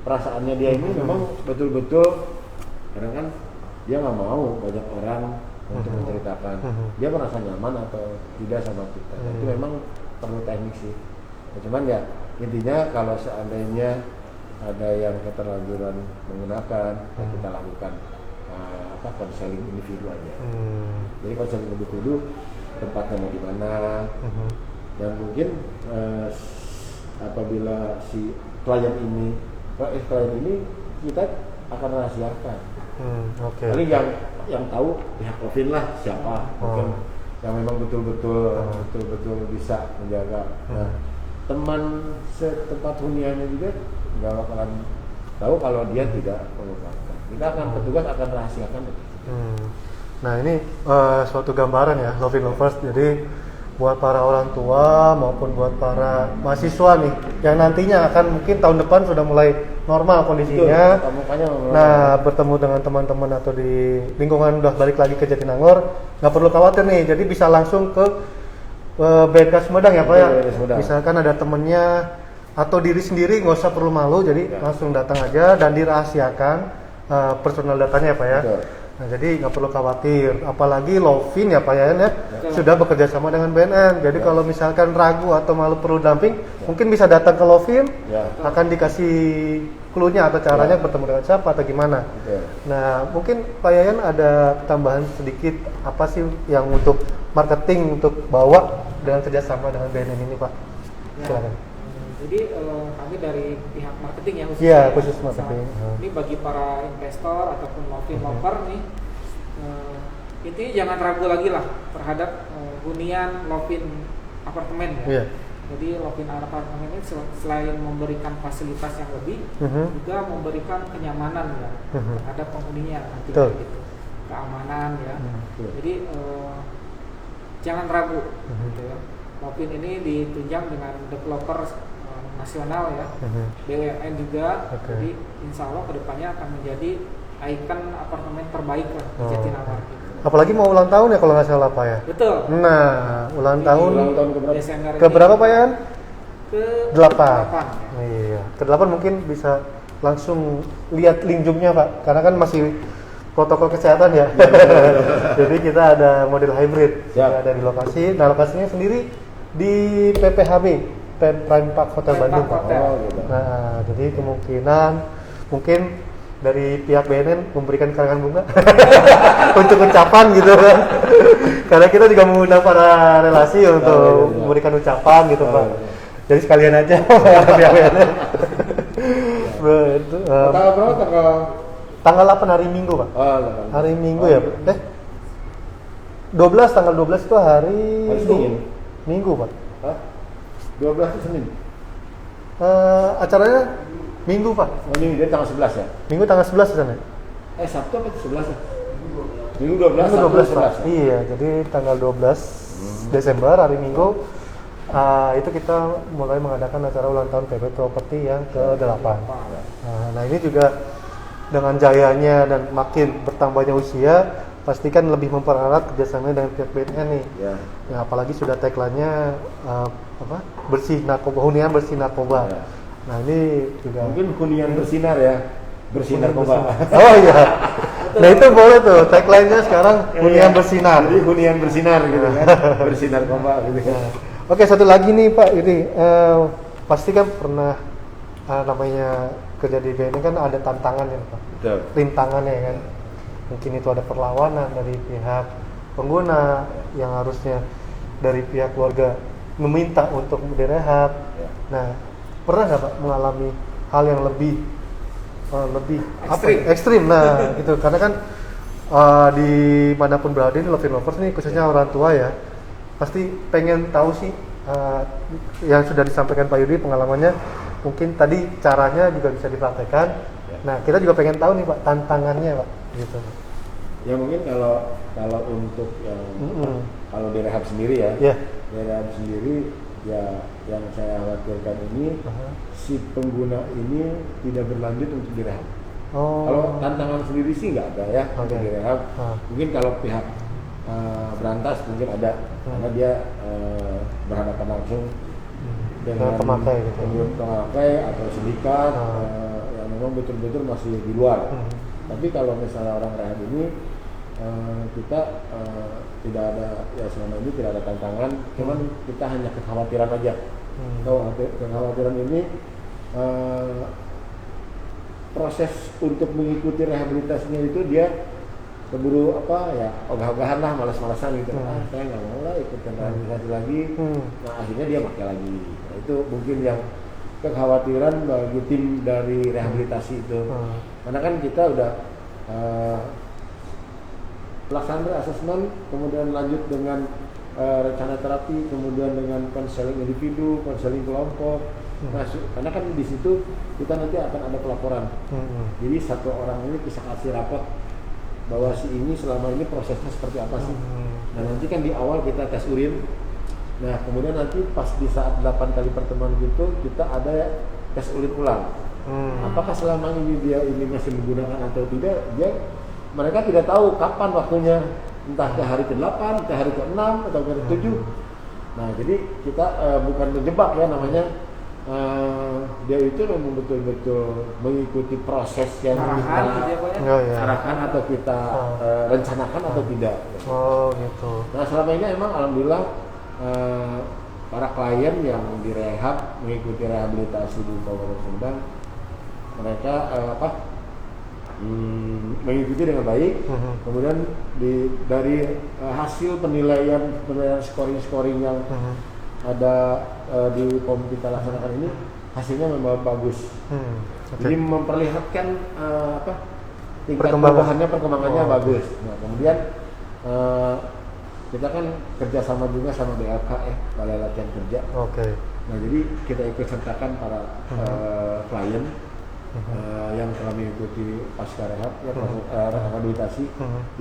perasaannya dia ini memang betul-betul, kadang kan dia nggak mau banyak orang untuk menceritakan dia merasa nyaman atau tidak sama kita. Itu memang perlu teknik sih. Cuman ya intinya kalau seandainya ada yang keterlanjuran menggunakan, kita lakukan konseling individu aja. Jadi konseling individu tempatnya mau di mana, dan mungkin apabila si klien ini kita akan rahasiakan. Paling yang tahu pihak Lovin lah siapa, mungkin yang memang betul-betul bisa menjaga. Nah, teman setempat huniannya juga nggak bakalan tahu kalau dia tidak perlu fakta. Kita akan petugas akan rahasiakan. Nah ini suatu gambaran ya Lovin Lovers. Jadi buat para orang tua maupun buat para mahasiswa nih yang nantinya akan mungkin tahun depan sudah mulai normal kondisinya. Nah bertemu dengan teman-teman atau di lingkungan udah balik lagi ke Jatinangor, nggak perlu khawatir nih. Jadi bisa langsung ke BNK Sumedang ya Pak ya. Misalkan ada temennya atau diri sendiri nggak usah perlu malu, jadi langsung datang aja dan dirahasiakan personal datanya ya Pak ya. Betul. Nah, jadi nggak perlu khawatir, apalagi Lovin ya Pak ya, sudah bekerja sama dengan BNN. Jadi kalau misalkan ragu atau malu perlu damping, mungkin bisa datang ke Lovin, akan dikasih clue-nya atau caranya bertemu dengan siapa atau gimana. Nah, mungkin Pak Yayan ada tambahan sedikit apa sih yang untuk marketing untuk bawa dengan kerjasama dengan BNN ini Pak? Silakan. Jadi kami dari pihak marketing ya khusus. Iya, khusus marketing. Ini bagi para investor ataupun Lovin lover nih, intinya jangan ragu lagi lah terhadap hunian Lovin apartemen ya. Yeah. Jadi Lovin apartemen ini selain memberikan fasilitas yang lebih, juga memberikan kenyamanan ya terhadap penghuninya nanti gitu, keamanan ya. Jadi jangan ragu gitu ya. Lovin ini ditunjang dengan developer nasional ya, BUMN juga, jadi insya Allah kedepannya akan menjadi ikon apartemen terbaik lah di Jatinangor. Apalagi mau ulang tahun ya kalau nggak salah Pak ya. Betul. Nah ulang tahun Desember ke berapa Pak Yan? Ke 8. Iya, ke 8 mungkin bisa langsung lihat linjungnya Pak, karena kan masih protokol kesehatan ya. Jadi kita ada model hybrid, ada di lokasi. Nah lokasinya sendiri di PPHB. Prime Park Hotel Bandung Pak. Nah, jadi kemungkinan mungkin dari pihak BNN memberikan karangan bunga untuk ucapan gitu kan. Karena kita juga mengundang para relasi untuk memberikan ucapan gitu Pak. Jadi sekalian aja pihak BNN. Tanggal berapa tanggal 8 hari Minggu Pak. Hari Minggu ya. 12 tanggal 12 itu hari Minggu Pak. 12 itu Senin. Acaranya Minggu Pak. Minggu dia tanggal 11 ya? Minggu tanggal 11 sana. Sabtu apa 11 ya? Minggu 12. Minggu 12 Pak. Iya, jadi tanggal 12 Desember hari Minggu itu kita mulai mengadakan acara ulang tahun PP Property yang ke-8. Nah, ini juga dengan jayanya dan makin bertambahnya usia, pastikan lebih mempererat kerjasama dengan pihak BNN nih. Nah, apalagi sudah tagline-nya bersih narkoba, hunian bersih narkoba. Nah ini juga mungkin hunian bersinar ya, bersih narkoba. Oh iya. Nah itu boleh tuh tagline-nya sekarang hunian bersinar. Jadi hunian bersinar gitu kan, bersih narkoba gitu kan. Oke, satu lagi nih Pak, ini pasti kan pernah namanya kerja di BNN kan ada tantangan ya Pak. Betul. Rintangannya kan. Mungkin itu ada perlawanan dari pihak pengguna yang harusnya dari pihak keluarga meminta untuk direhab. Nah, pernah nggak Pak mengalami hal yang lebih ekstrim? Nah, gitu. Karena kan di manapun berada di Lovin Lovers nih, khususnya orang tua ya, pasti pengen tahu sih yang sudah disampaikan Pak Yudi pengalamannya. Mungkin tadi caranya juga bisa dipraktekkan. Nah, kita juga pengen tahu nih Pak tantangannya Pak, gitu. Ya mungkin kalau untuk yang kalau direhab sendiri ya, direhab sendiri ya yang saya khawatirkan ini si pengguna ini tidak berlanjut untuk direhab. Kalau tantangan sendiri sih nggak ada ya untuk direhab. Mungkin kalau pihak berantas mungkin ada karena dia berhadapan langsung dengan pemakai atau sindikat yang memang betul-betul masih di luar. Tapi kalau misalnya orang rehab ini kita tidak ada ya selama ini tidak ada tantangan, cuman kita hanya kekhawatiran aja. Kekhawatiran ini proses untuk mengikuti rehabilitasinya itu dia keburu ogah-ogahan lah, malas-malasan gitu. Saya nggak mau lah ikutan rehabilitasi lagi. Nah akhirnya dia pakai lagi. Nah, itu mungkin yang kekhawatiran bagi tim dari rehabilitasi itu. Karena kan kita udah pelaksanaan asesmen, kemudian lanjut dengan rencana terapi, kemudian dengan konseling individu, konseling kelompok, Nah, karena kan di situ kita nanti akan ada pelaporan. Jadi satu orang ini bisa kasih rapot bahwa si ini selama ini prosesnya seperti apa sih. Nah nanti kan di awal kita tes urin. Nah kemudian nanti pas di saat 8 kali pertemuan gitu kita ada tes urin ulang. Apakah selama ini dia ini masih menggunakan atau tidak? Mereka tidak tahu kapan waktunya, entah ke hari ke-8, ke hari ke-6 atau ke hari ke-7. Nah jadi kita bukan menjebak ya namanya. Dia itu memang betul-betul mengikuti proses yang kita arahkan atau kita rencanakan atau tidak. Oh gitu. Nah selama ini emang alhamdulillah para klien yang direhab mengikuti rehabilitasi di Kabupaten Sumedang, mereka mengikuti dengan baik. Kemudian dari hasil penilaian scoring yang ada di POM kita laksanakan ini, hasilnya memang bagus. Jadi memperlihatkan tingkat perkembangannya bagus. Nah kemudian kita kan kerjasama juga sama BLK Balai Latihan Kerja. Nah jadi kita ikut sertakan para klien yang telah mengikuti pasca rehab rehabilitasi.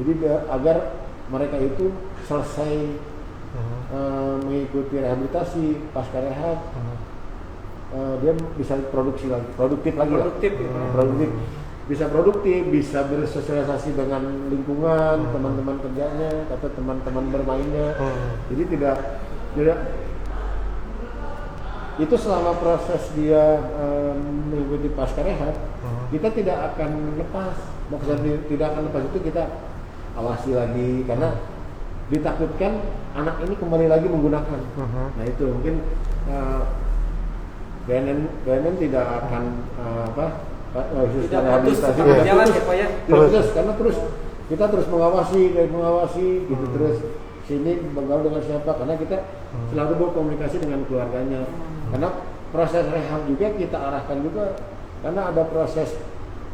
Jadi agar mereka itu selesai mengikuti rehabilitasi pasca rehab, dia bisa produktif lagi, bisa produktif, bisa bersosialisasi dengan lingkungan, teman-teman kerjanya atau teman-teman bermainnya. Jadi tidak itu selama proses dia mengikuti pasca rehab, kita tidak akan lepas. Maksudnya tidak akan lepas itu kita awasi lagi karena ditakutkan anak ini kembali lagi menggunakan. Nah itu mungkin BNN tidak akan tidak rehabilitasi berjalan ya Pak ya. Terus karena kita terus mengawasi gitu terus sini bergaul dengan siapa karena kita selalu berkomunikasi dengan keluarganya. Karena proses rehab juga kita arahkan juga karena ada proses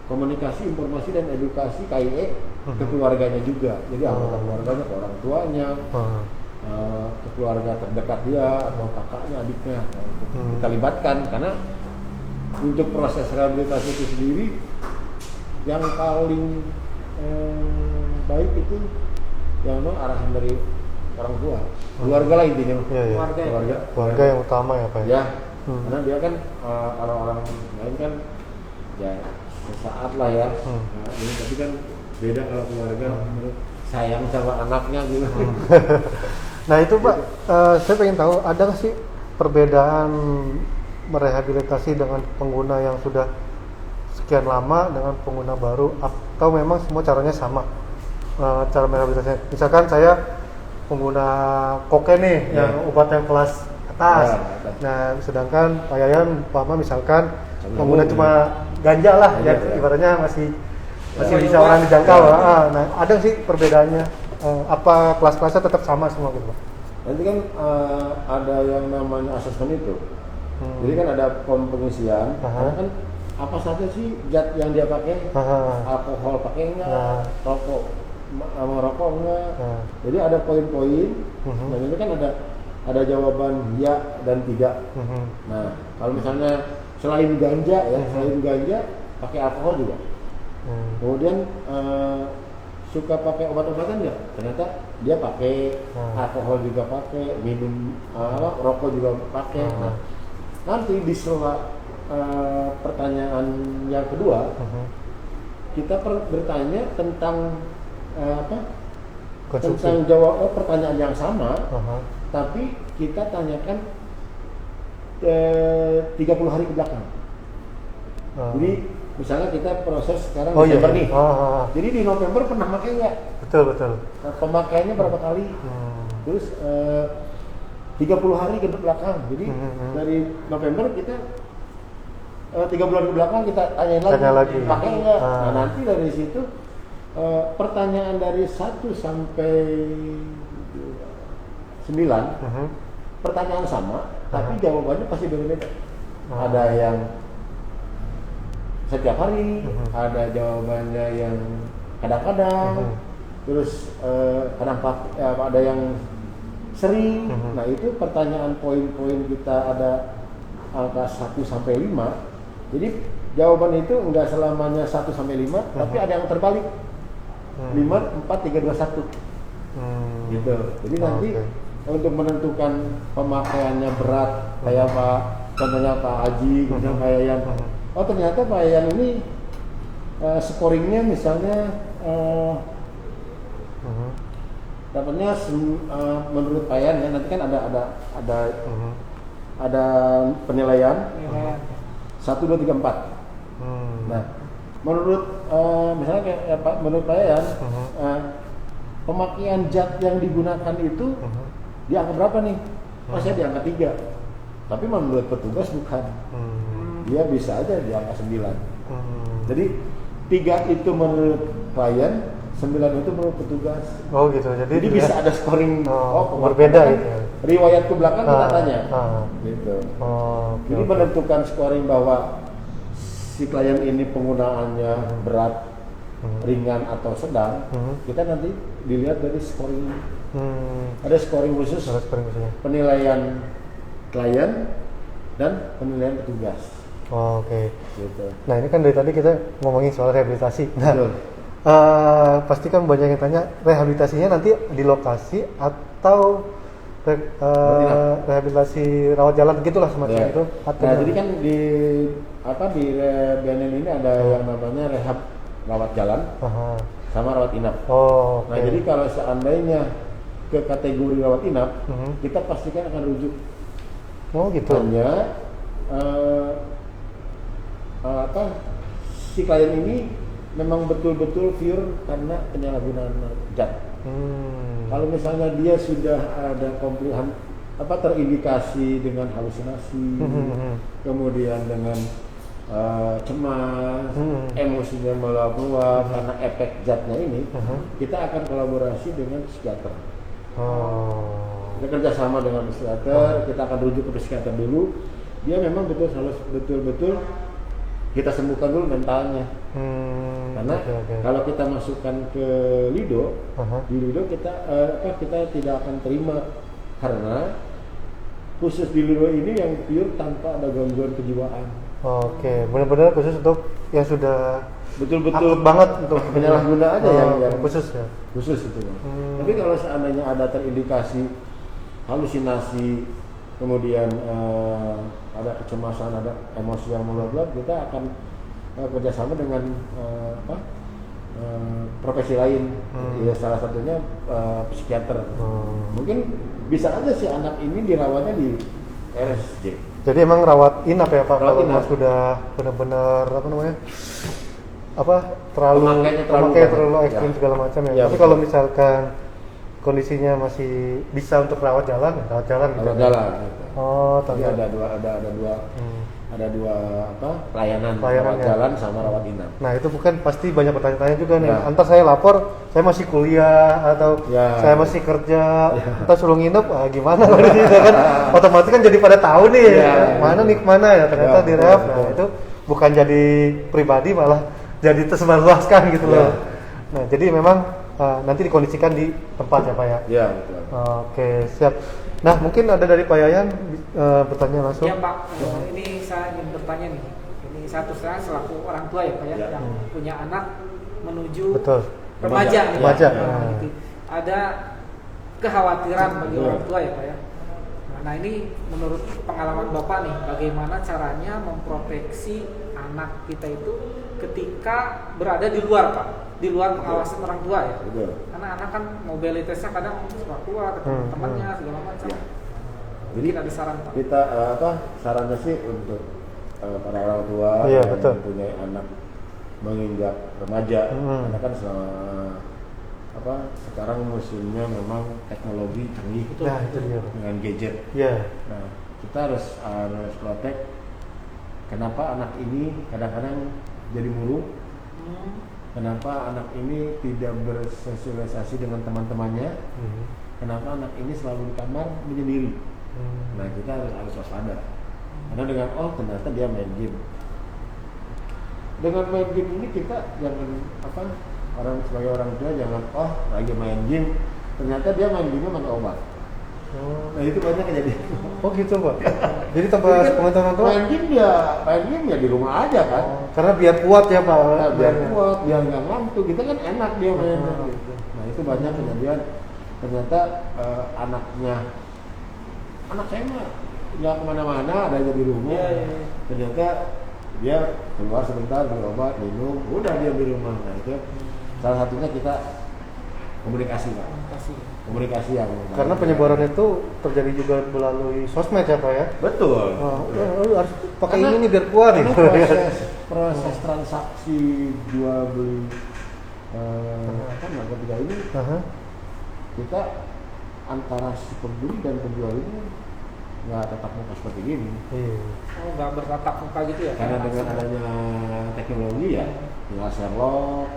komunikasi, informasi dan edukasi KIE ke keluarganya juga. Jadi anggota keluarganya, ke orang tuanya, ke keluarga terdekat dia atau kakaknya, adiknya, kita libatkan karena untuk proses rehabilitasi itu sendiri yang paling baik itu yang memang arahan dari orang tua, keluarga lah intinya. Keluarga yang utama ya Pak ya. Karena dia kan orang-orang lain kan ya sesaat lah ya. Nah, ini tapi kan beda kalau keluarga sayang sama anaknya gitu. Nah itu Pak, saya pengen tahu ada nggak sih perbedaan merehabilitasi dengan pengguna yang sudah sekian lama dengan pengguna baru atau memang semua caranya sama cara merehabilitasinya? Misalkan saya pengguna kokain nih yang obat yang kelas atas. Nah sedangkan Pak Yayan misalkan pengguna cuma ganja lah ya ibaratnya masih bisa orang dijangkau. Nah ada sih perbedaannya, apa kelas-kelasnya tetap sama semua gitu Pak? Nanti kan ada yang namanya asesmen itu. Jadi kan ada form pengisian, karena kan apa saja sih zat yang dia pakai, alkohol pakai enggak, merokok enggak. Jadi ada poin-poin, dan ini kan ada jawaban ya dan tidak. Nah kalau misalnya selain ganja pakai alkohol juga. Kemudian suka pakai obat-obatan nggak? Ternyata dia pakai alkohol juga pakai, minum rokok juga pakai. Nah, nanti di sela pertanyaan yang kedua kita bertanya tentang tentang jawab pertanyaan yang sama, tapi kita tanyakan 30 hari ke belakang. Jadi misalnya kita proses sekarang Desember nih. Jadi di November pernah pakai nggak? Betul. Nah, pemakaiannya berapa kali? Terus 30 hari ke belakang. Jadi dari November kita 3 bulan ke belakang kita tanyain lagi. Pakai nggak? Nah nanti dari situ pertanyaan dari 1 sampai 9 pertanyaan sama, tapi jawabannya pasti beda-beda. Ada yang setiap hari, ada jawabannya yang kadang-kadang, terus kadang ada yang sering. Nah itu pertanyaan poin-poin kita ada angka 1 sampai 5, jadi jawaban itu enggak selamanya 1 sampai 5, tapi ada yang terbalik. 5, 4, 3, 2, 1. Gitu. Jadi nanti untuk menentukan pemakaiannya berat, kayak Pak, contohnya Pak Haji, misalnya Pak Yayan. Oh ternyata Pak Yayan ini scoringnya misalnya dapatnya menurut Pak Yayan ya, nanti kan ada penilaian 1, 2, 3, 4. Nah, menurut misalnya kayak menurut Pak Yayan, pemakaian zat yang digunakan itu di angka berapa nih? Oh saya di angka 3. Tapi menurut petugas bukan. Dia bisa aja di angka 9. Jadi 3 itu menurut klien, 9 itu menurut petugas. Oh gitu. Jadi bisa ada scoring berbeda gitu. Riwayat ke belakang kita tanya. Gitu. Jadi Okay. menentukan scoring bahwa si klien ini penggunaannya berat, ringan atau sedang, kita nanti dilihat dari scoring. Ada scoring khusus, penilaian klien dan penilaian petugas. Oke. Gitu. Nah ini kan dari tadi kita ngomongin soal rehabilitasi. Nah, pasti kan banyak yang tanya rehabilitasinya nanti di lokasi atau rehabilitasi rawat jalan gitulah semacam itu. Nah jadi kan di BNN ini ada yang namanya rehab rawat jalan sama rawat inap. Nah jadi kalau seandainya ke kategori rawat inap, kita pastikan akan rujuk. Oh gitu. Hanya si klien ini memang betul-betul pure karena penyalahgunaan zat. Kalau misalnya dia sudah ada terindikasi dengan halusinasi, kemudian dengan cemas, emosinya meluap-luap karena efek zatnya ini, kita akan kolaborasi dengan psikiater. Kita kerjasama dengan psikiater, kita akan rujuk ke psikiater dulu. Dia memang betul-betul kita sembuhkan dulu mentalnya. Karena kalau kita masukkan ke Lido, di Lido kita tidak akan terima karena khusus di Lido ini yang pure tanpa ada gangguan kejiwaan. Oke, benar-benar khusus untuk yang sudah betul-betul banget untuk penyalahguna aja yang khusus ya. Khusus itu. Tapi kalau seandainya ada terindikasi halusinasi, kemudian ada kecemasan, ada emosi yang meluap-luap, kita akan kerjasama dengan profesi lain. Ya, salah satunya psikiater. Mungkin bisa aja si anak ini dirawatnya di RSJ. Jadi emang rawat inap ya Pak, kalau sudah benar-benar terlalu ekstrim segala macam ya. Tapi kalau misalkan kondisinya masih bisa untuk rawat jalan gitu. Jadi ada dua pelayanan rawat jalan sama rawat inap. Nah itu bukan pasti banyak bertanya-tanya juga nih. Antar saya lapor, saya masih kuliah atau saya masih kerja, entah suruh nginep, gimana gitu kan? Otomatis kan jadi pada tahu nih mana ya ternyata di rehab. Nah itu bukan jadi pribadi malah jadi tersebarluaskan gitu loh. Nah jadi memang nanti dikondisikan di tempat ya Pak ya? Iya betul. Oke siap. Nah mungkin ada dari Pak Yayan bertanya langsung. Ya Pak, ini saya ingin bertanya nih. Ini satu saya selaku orang tua ya Pak ya, yang punya anak menuju remaja. Gitu. Ada kekhawatiran bagi orang tua ya Pak ya. Nah ini menurut pengalaman Bapak nih, bagaimana caranya memproteksi anak kita itu ketika berada di luar Pak, di luar pengawasan orang tua ya. Karena anak kan mobilitasnya kadang suka keluar ketemu temannya segala macam. Jadi ada saran Pak. Kita sarannya sih untuk para orang tua yang mempunyai anak menginjak remaja, karena kan sekarang musimnya memang teknologi canggih itu dengan gadget. Nah, kita harus protek. Kenapa anak ini kadang-kadang jadi murung? Kenapa anak ini tidak bersosialisasi dengan teman-temannya? Kenapa anak ini selalu di kamar menyendiri? Nah, kita harus waspada. Karena dengan ternyata dia main game. Dengan main game ini kita jangan sebagai orang tua jangan lagi main game, ternyata dia main game main obat. Nah itu banyak kejadian. Oh gitu Pak. Jadi tempat penonton orang tua main game ya di rumah aja kan. Karena biar kuat ya Pak. Nah, biar kuat, biar nggak ngantuk. Kita kan enak dia main gitu. Nah itu banyak kejadian ternyata anak saya mah nggak kemana-mana, ada aja di rumah. Ternyata dia keluar sebentar beli obat, minum, udah dia di rumah. Nah itu salah satunya kita komunikasi Pak. Komunikasi yang karena penyebaran itu terjadi juga melalui sosmed ya Pak ya. Betul. Lu harus pakai ini nih biar kuat nih. Proses transaksi jual beli narkotika ini kita antara si pembeli dan penjual ini nggak tatap muka seperti ini. Nggak bertatap muka gitu ya? Karena dengan adanya teknologi ya, tinggal Sherlock,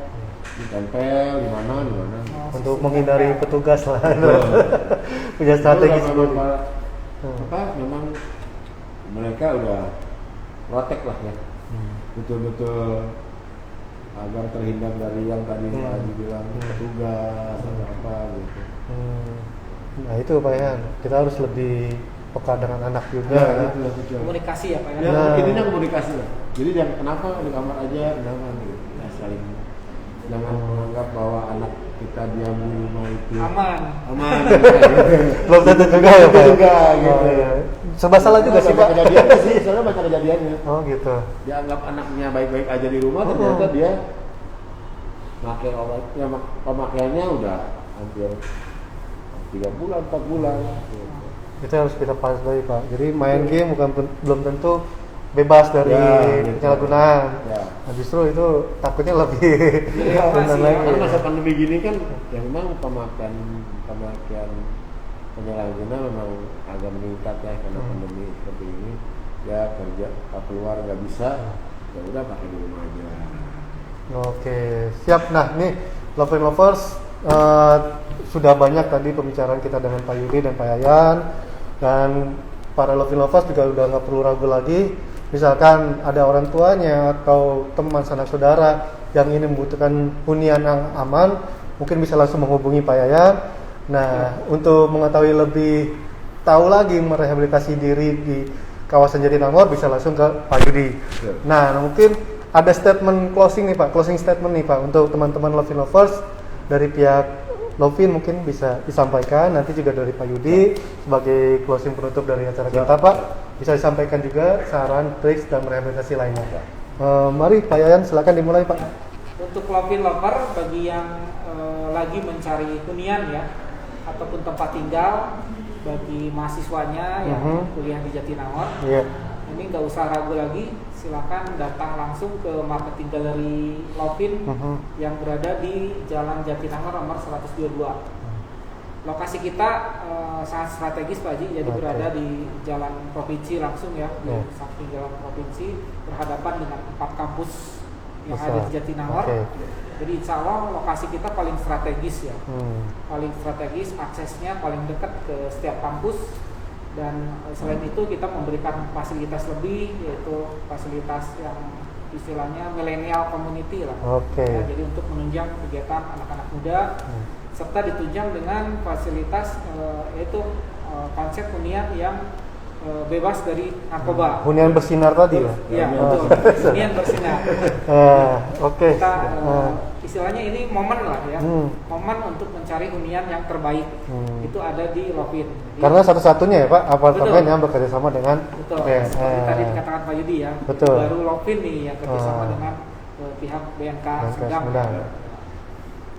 ditempel di mana. Untuk menghindari petugas lah. Punya strategi sendiri. Memang mereka udah protek lah ya. Betul-betul agar terhindar dari yang tadi dibilang petugas atau apa gitu. Nah itu Pak Yan, kita harus lebih peka dengan anak juga. Komunikasi ya Pak ya. Intinya komunikasi lah. Jadi jangan kenapa di kamar aja, jangan gitu. Ya, saling jangan menganggap bahwa anak kita diam di rumah itu aman. Belum tentu juga ya Pak. Gitu. Serba salah juga sih Pak. Kejadiannya sih, soalnya baca kejadiannya. Oh gitu. Dianggap anaknya baik-baik aja di rumah, ternyata dia pakai obat, ya pemakaiannya udah hampir 3 bulan, 4 bulan. Itu harus kita pahami Pak. Jadi main game belum tentu bebas dari penyalahgunaan. Nah, justru itu takutnya lebih benar lagi. Karena masa pandemi gini kan, ya memang pemakaian penyalahguna memang agak meningkat ya karena pandemi seperti ini. Ya kerja keluar nggak bisa, ya udah pakai di rumah aja. Oke, siap. Nah, nih Lovin Lovers sudah banyak tadi pembicaraan kita dengan Pak Yudi dan Pak Yayan, dan para Lovin Lovers juga udah nggak perlu ragu lagi. Misalkan ada orang tuanya atau teman sanak saudara yang ingin membutuhkan hunian yang aman, mungkin bisa langsung menghubungi Pak Yayan. Nah, untuk mengetahui lebih tahu lagi merehabilitasi diri di kawasan Jatinangor, bisa langsung ke Pak Yudi. Nah, mungkin ada statement closing nih Pak, closing statement nih Pak untuk teman-teman Lovin Lovers dari pihak Lovin mungkin bisa disampaikan, nanti juga dari Pak Yudi sebagai closing penutup dari acara kita Pak, bisa disampaikan juga saran, tips dan rehabilitasi lainnya Pak. Mari Pak Yayan silakan dimulai Pak. Untuk Lovin Lover bagi yang lagi mencari hunian ya ataupun tempat tinggal bagi mahasiswanya yang kuliah di Jatinangor, ini nggak usah ragu lagi, silakan datang langsung ke marketing galeri Lovin yang berada di Jalan Jatinangor nomor 122. Lokasi kita sangat strategis Pak Haji, jadi berada di jalan provinsi langsung ya, di samping jalan provinsi berhadapan dengan 4 kampus yang ada di Jatinangor. Jadi insya Allah lokasi kita paling strategis ya, paling strategis, aksesnya paling dekat ke setiap kampus. Dan selain itu kita memberikan fasilitas lebih, yaitu fasilitas yang istilahnya millennial community lah. Ya, jadi untuk menunjang kegiatan anak-anak muda, serta ditunjang dengan fasilitas yaitu konsep hunian yang bebas dari narkoba. Hunian bersinar tadi ya? Iya, betul. Hunian bersinar. Kita istilahnya ini momen lah ya, momen untuk mencari hunian yang terbaik. Itu ada di Lovin. Karena satu-satunya ya Pak, apartemen yang bekerja sama dengan seperti tadi dikatakan Pak Yudi ya, baru Lovin nih yang kerja sama dengan pihak BNK Sumedang.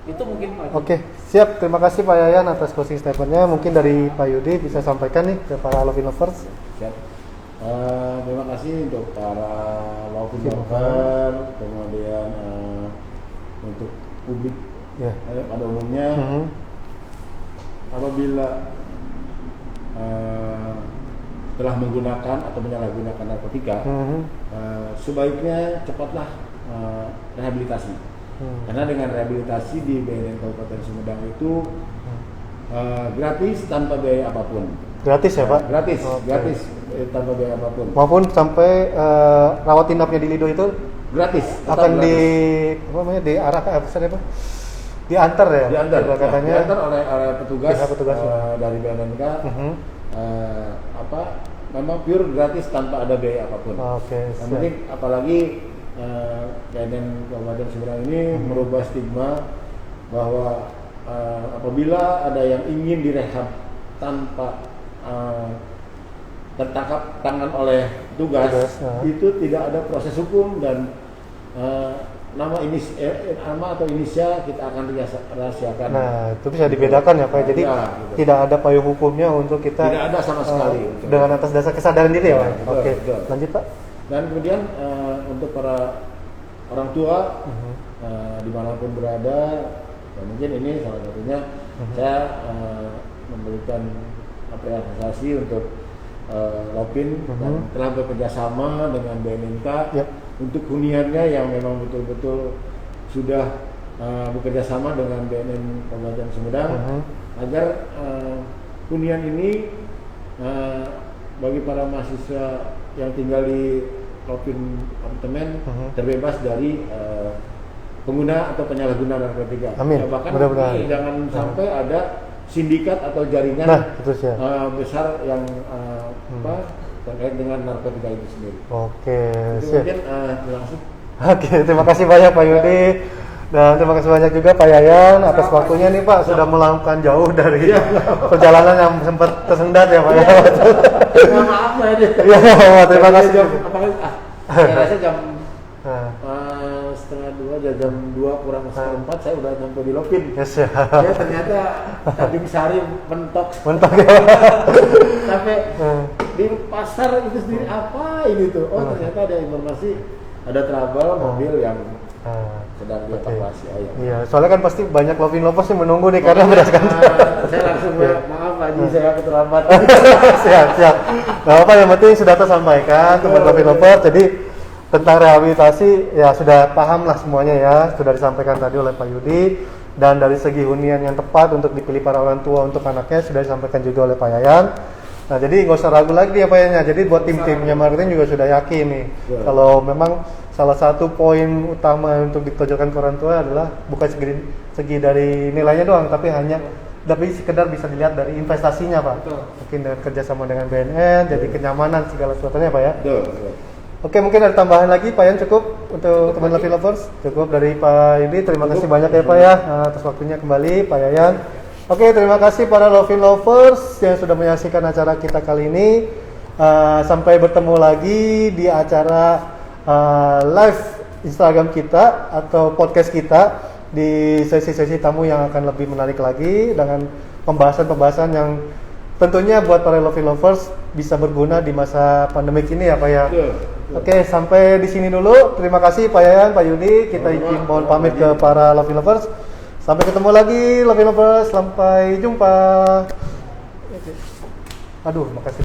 Itu mungkin Pak. Siap. Terima kasih Pak Yayan atas closing statementnya. Mungkin dari Pak Yudi bisa sampaikan nih ke para Lovin Lovers. Siap. Terima kasih untuk para Lovin Lover, kemudian untuk publik pada umumnya. Apabila telah menggunakan atau menyalahgunakan narkotika, sebaiknya cepatlah rehabilitasi. Karena dengan rehabilitasi di BNN Kabupaten Sumedang itu gratis tanpa biaya apapun. Gratis ya Pak? Gratis tanpa biaya apapun. Maupun sampai rawat inapnya di Lido itu gratis. Akan gratis. Diantar ya? Diantar katanya. Diantar oleh petugas ya. dari BNNK. memang pure gratis tanpa ada biaya apapun. Oke. Yang penting apalagi BNN Kabupaten Sumedang ini merubah stigma bahwa apabila ada yang ingin direhab tanpa tertangkap tangan oleh tugas, itu tidak ada proses hukum dan nama atau inisial kita akan rahasiakan. Nah, itu bisa dibedakan ya Pak. Jadi gitu. tidak ada payung hukumnya untuk kita. Tidak ada sama sekali. Dengan atas dasar kesadaran diri ya Pak. Betul, Oke. betul. Lanjut Pak. Dan kemudian untuk para orang tua dimanapun berada, ya mungkin ini salah satunya saya memberikan apresiasi untuk Lopin dan telah bekerjasama dengan BNNK untuk huniannya yang memang betul-betul sudah bekerja sama dengan BNN Kabupaten Sumedang agar hunian ini bagi para mahasiswa yang tinggal di Lopin apartemen terbebas dari pengguna atau penyalahguna narkotika. Amin. Ya, bahkan jangan sampai ada sindikat atau jaringan besar yang terkait dengan narkotika itu sendiri. Oke. Mungkin langsung. Oke, terima kasih banyak Pak Yudi. Dan terima kasih banyak juga Pak Yayan atas waktunya nih Pak, sudah melakukan jauh dari perjalanan yang sempat tersendat ya Pak. Maaf lah ini. Ya, terima kasih. Saya rasa jam 1:30 jam 2 kurang 4 saya udah sampai di Lopin. Yes, ya. Saya ternyata Tanjung Sari mentok ya. sampai di pasar itu sendiri apa ini tuh? Oh ternyata ada informasi ada trouble mobil yang sedang dievakuasi. Iya, soalnya kan pasti banyak lovers yang menunggu nih karena berdasarkan. Saya langsung maaf Pak Haji, saya keterlambat. siap. Nah, apa yang penting sudah tersampaikan teman lovers. Jadi tentang rehabilitasi ya sudah paham lah semuanya ya, sudah disampaikan tadi oleh Pak Yudi, dan dari segi hunian yang tepat untuk dipilih para orang tua untuk anaknya sudah disampaikan juga oleh Pak Yayan. Nah jadi nggak usah ragu lagi ya Pak Yayan, jadi buat tim-timnya marketing juga sudah yakin nih kalau memang salah satu poin utama untuk ditonjolkan ke orang tua adalah bukan segi dari nilainya doang, tapi sekedar bisa dilihat dari investasinya Pak. Mungkin dengan kerjasama dengan BNN, jadi kenyamanan segala sesuatunya Pak ya. Oke, mungkin ada tambahan lagi Pak Yan, cukup untuk teman lovers? Cukup dari Pak Yudi, terima kasih banyak ya Pak ya atas waktunya kembali Pak Yayan. Oke, terima kasih para lovers yang sudah menyaksikan acara kita kali ini. Sampai bertemu lagi di acara live Instagram kita atau podcast kita di sesi-sesi tamu yang akan lebih menarik lagi dengan pembahasan-pembahasan yang tentunya buat para lovers bisa berguna di masa pandemik ini ya Pak ya. Oke, sampai di sini dulu. Terima kasih Pak Yayan, Pak Yudi. Kita izin mohon pamit ke para lovers. Sampai ketemu lagi lovers. Sampai jumpa. Aduh, makasih.